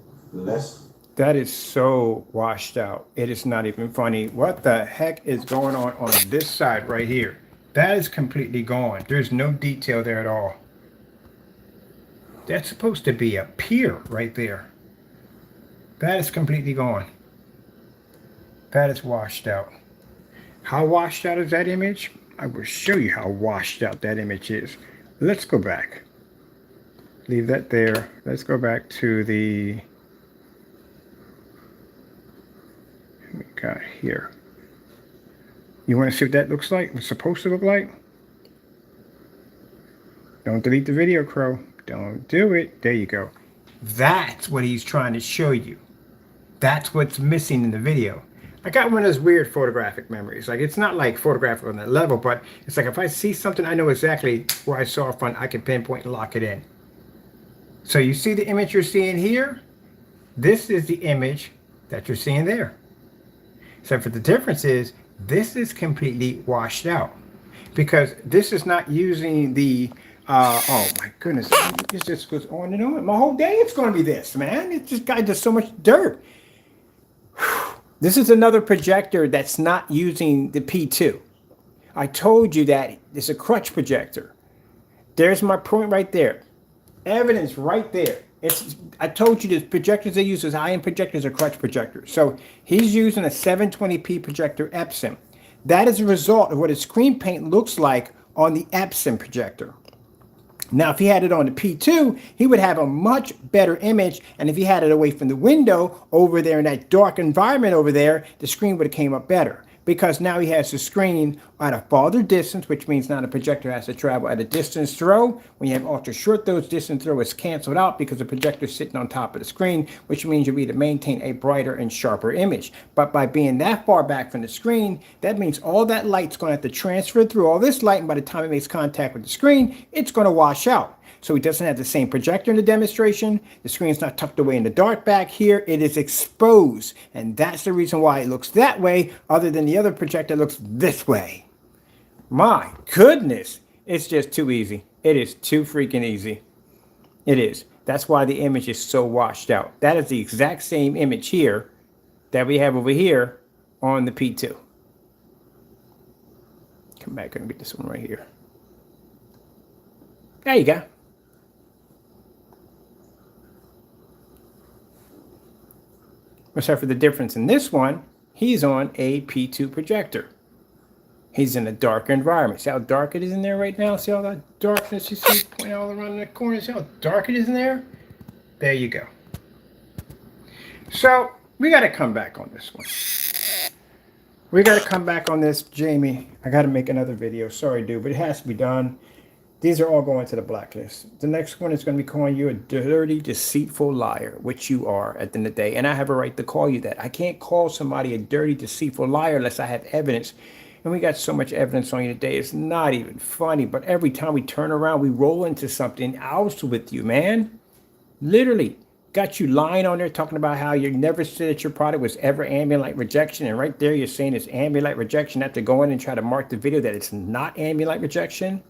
that is so washed out. It is not even funny. What the heck is going on this side right here? That is completely gone. There's no detail there at all. That's supposed to be a pier right there. That is completely gone. That is washed out. How washed out is that image? I will show you how washed out that image is. Let's go back. Leave that there. Let's go back to the we got here. You want to see what that looks like? What's supposed to look like? Don't delete the video, Crow. Don't do it. There you go. That's what he's trying to show you. That's what's missing in the video. I got one of those weird photographic memories. Like, it's not like photographic on that level, but it's like if I see something, I know exactly where I saw it from. I can pinpoint and lock it in. So you see the image you're seeing here? This is the image that you're seeing there. Except for the difference is this is completely washed out because this is not using the oh my goodness, this just goes on and on. My whole day it's going to be this, man. It just got just so much dirt. This is another projector that's not using the P2. I told you that it's a crutch projector. There's my point right there. Evidence right there. I told you the projectors they use as high-end projectors are crutch projectors. So he's using a 720p projector Epson. That is a result of what a screen paint looks like on the Epson projector. Now, if he had it on the P2, he would have a much better image. And if he had it away from the window over there in that dark environment over there, the screen would have came up better. Because now he has the screen at a farther distance, which means now the projector has to travel at a distance throw. When you have ultra short throws, distance throw is canceled out because the projector is sitting on top of the screen, which means you'll be able to maintain a brighter and sharper image. But by being that far back from the screen, that means all that light's going to have to transfer through all this light, and by the time it makes contact with the screen, it's going to wash out. So he doesn't have the same projector in the demonstration. The screen's not tucked away in the dark back here. It is exposed. And that's the reason why it looks that way, other than the other projector looks this way. My goodness. It's just too easy. It is too freaking easy. It is. That's why the image is so washed out. That is the exact same image here that we have over here on the P2. Come back and get this one right here. There you go. Except for the difference in this one, he's on a P2 projector. He's in a darker environment. See how dark it is in there right now? See all that darkness you see pointing all around the corner? See how dark it is in there? There you go. So, we got to come back on this one. We got to come back on this, Jamie. I got to make another video. Sorry, dude, but it has to be done. These are all going to the blacklist. The next one is going to be calling you a dirty, deceitful liar, which you are at the end of the day. And I have a right to call you that. I can't call somebody a dirty, deceitful liar unless I have evidence And we got so much evidence on you today. It's not even funny. But every time we turn around, we roll into something else with you, man. Literally. Got you lying on there talking about how you never said that your product was ever ambient light rejection. And right there, you're saying it's ambient light rejection after going and try to mark the video that it's not ambient light rejection.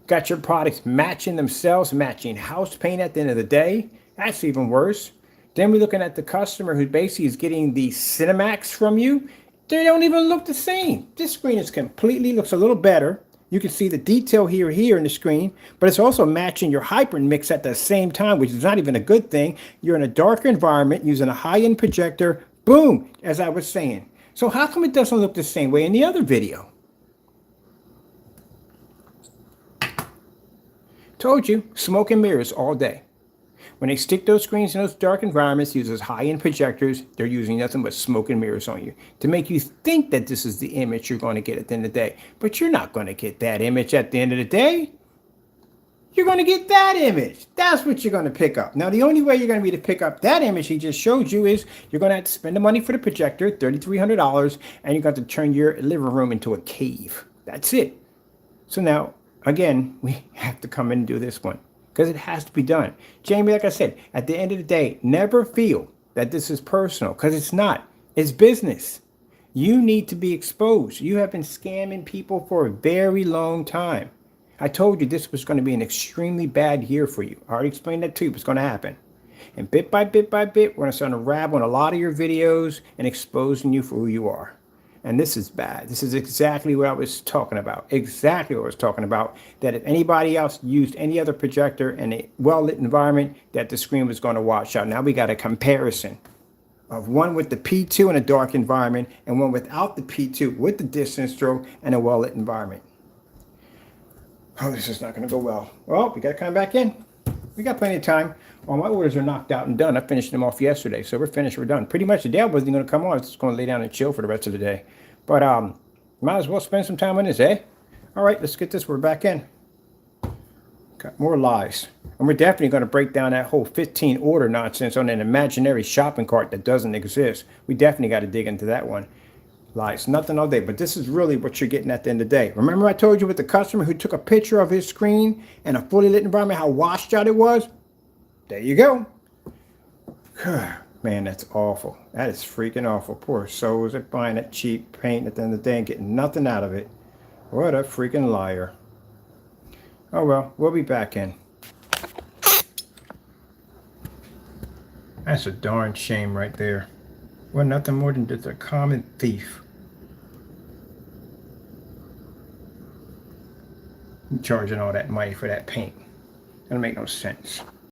Got your products matching themselves, matching house paint at the end of the day. That's even worse. Then we're looking at the customer who basically is getting the Cinemax from you. They don't even look the same. This screen is completely, looks a little better. You can see the detail here in the screen, but it's also matching your hyper mix at the same time, which is not even a good thing. You're in a darker environment using a high-end projector. Boom, as I was saying. So how come it doesn't look the same way in the other video? Told you, smoke and mirrors all day. When they stick those screens in those dark environments, use those high-end projectors, they're using nothing but smoke and mirrors on you to make you think that this is the image you're going to get at the end of the day. But you're not going to get that image at the end of the day. You're going to get that image. That's what you're going to pick up. Now, the only way you're going to be to pick up that image he just showed you is you're going to have to spend the money for the projector, $3,300, and you're going to have to turn your living room into a cave. That's it. So now, again, we have to come in and do this one, because it has to be done. Jamie, like I said, at the end of the day, never feel that this is personal, because it's not. It's business. You need to be exposed. You have been scamming people for a very long time. I told you this was going to be an extremely bad year for you. I already explained that to you. What's going to happen. And bit by bit by bit, we're going to start unraveling a lot of your videos and exposing you for who you are. And this is bad. This is exactly what I was talking about. Exactly what I was talking about. That if anybody else used any other projector in a well-lit environment, that the screen was going to wash out. Now we got a comparison of one with the P2 in a dark environment and one without the P2 with the distance stroke and a well-lit environment. Oh, this is not going to go well. Well, we got to come back in. We got plenty of time. All my orders are knocked out and done. I finished them off yesterday, so we're finished. We're done. Pretty much the day I wasn't going to come on. I was just going to lay down and chill for the rest of the day. But might as well spend some time on this, eh? All right, let's get this. We're back in. Got more lies. And we're definitely going to break down that whole 15 order nonsense on an imaginary shopping cart that doesn't exist. We definitely got to dig into that one. Lies, nothing all day, but this is really what you're getting at the end of the day. Remember I told you with the customer who took a picture of his screen in a fully lit environment, how washed out it was? There you go. Man, that's awful. That is freaking awful. Poor souls are buying that cheap paint at the end of the day and getting nothing out of it. What a freaking liar. Oh well, we'll be back in. That's a darn shame right there. Well, nothing more than just a common thief. Charging all that money for that paint. Doesn't make no sense.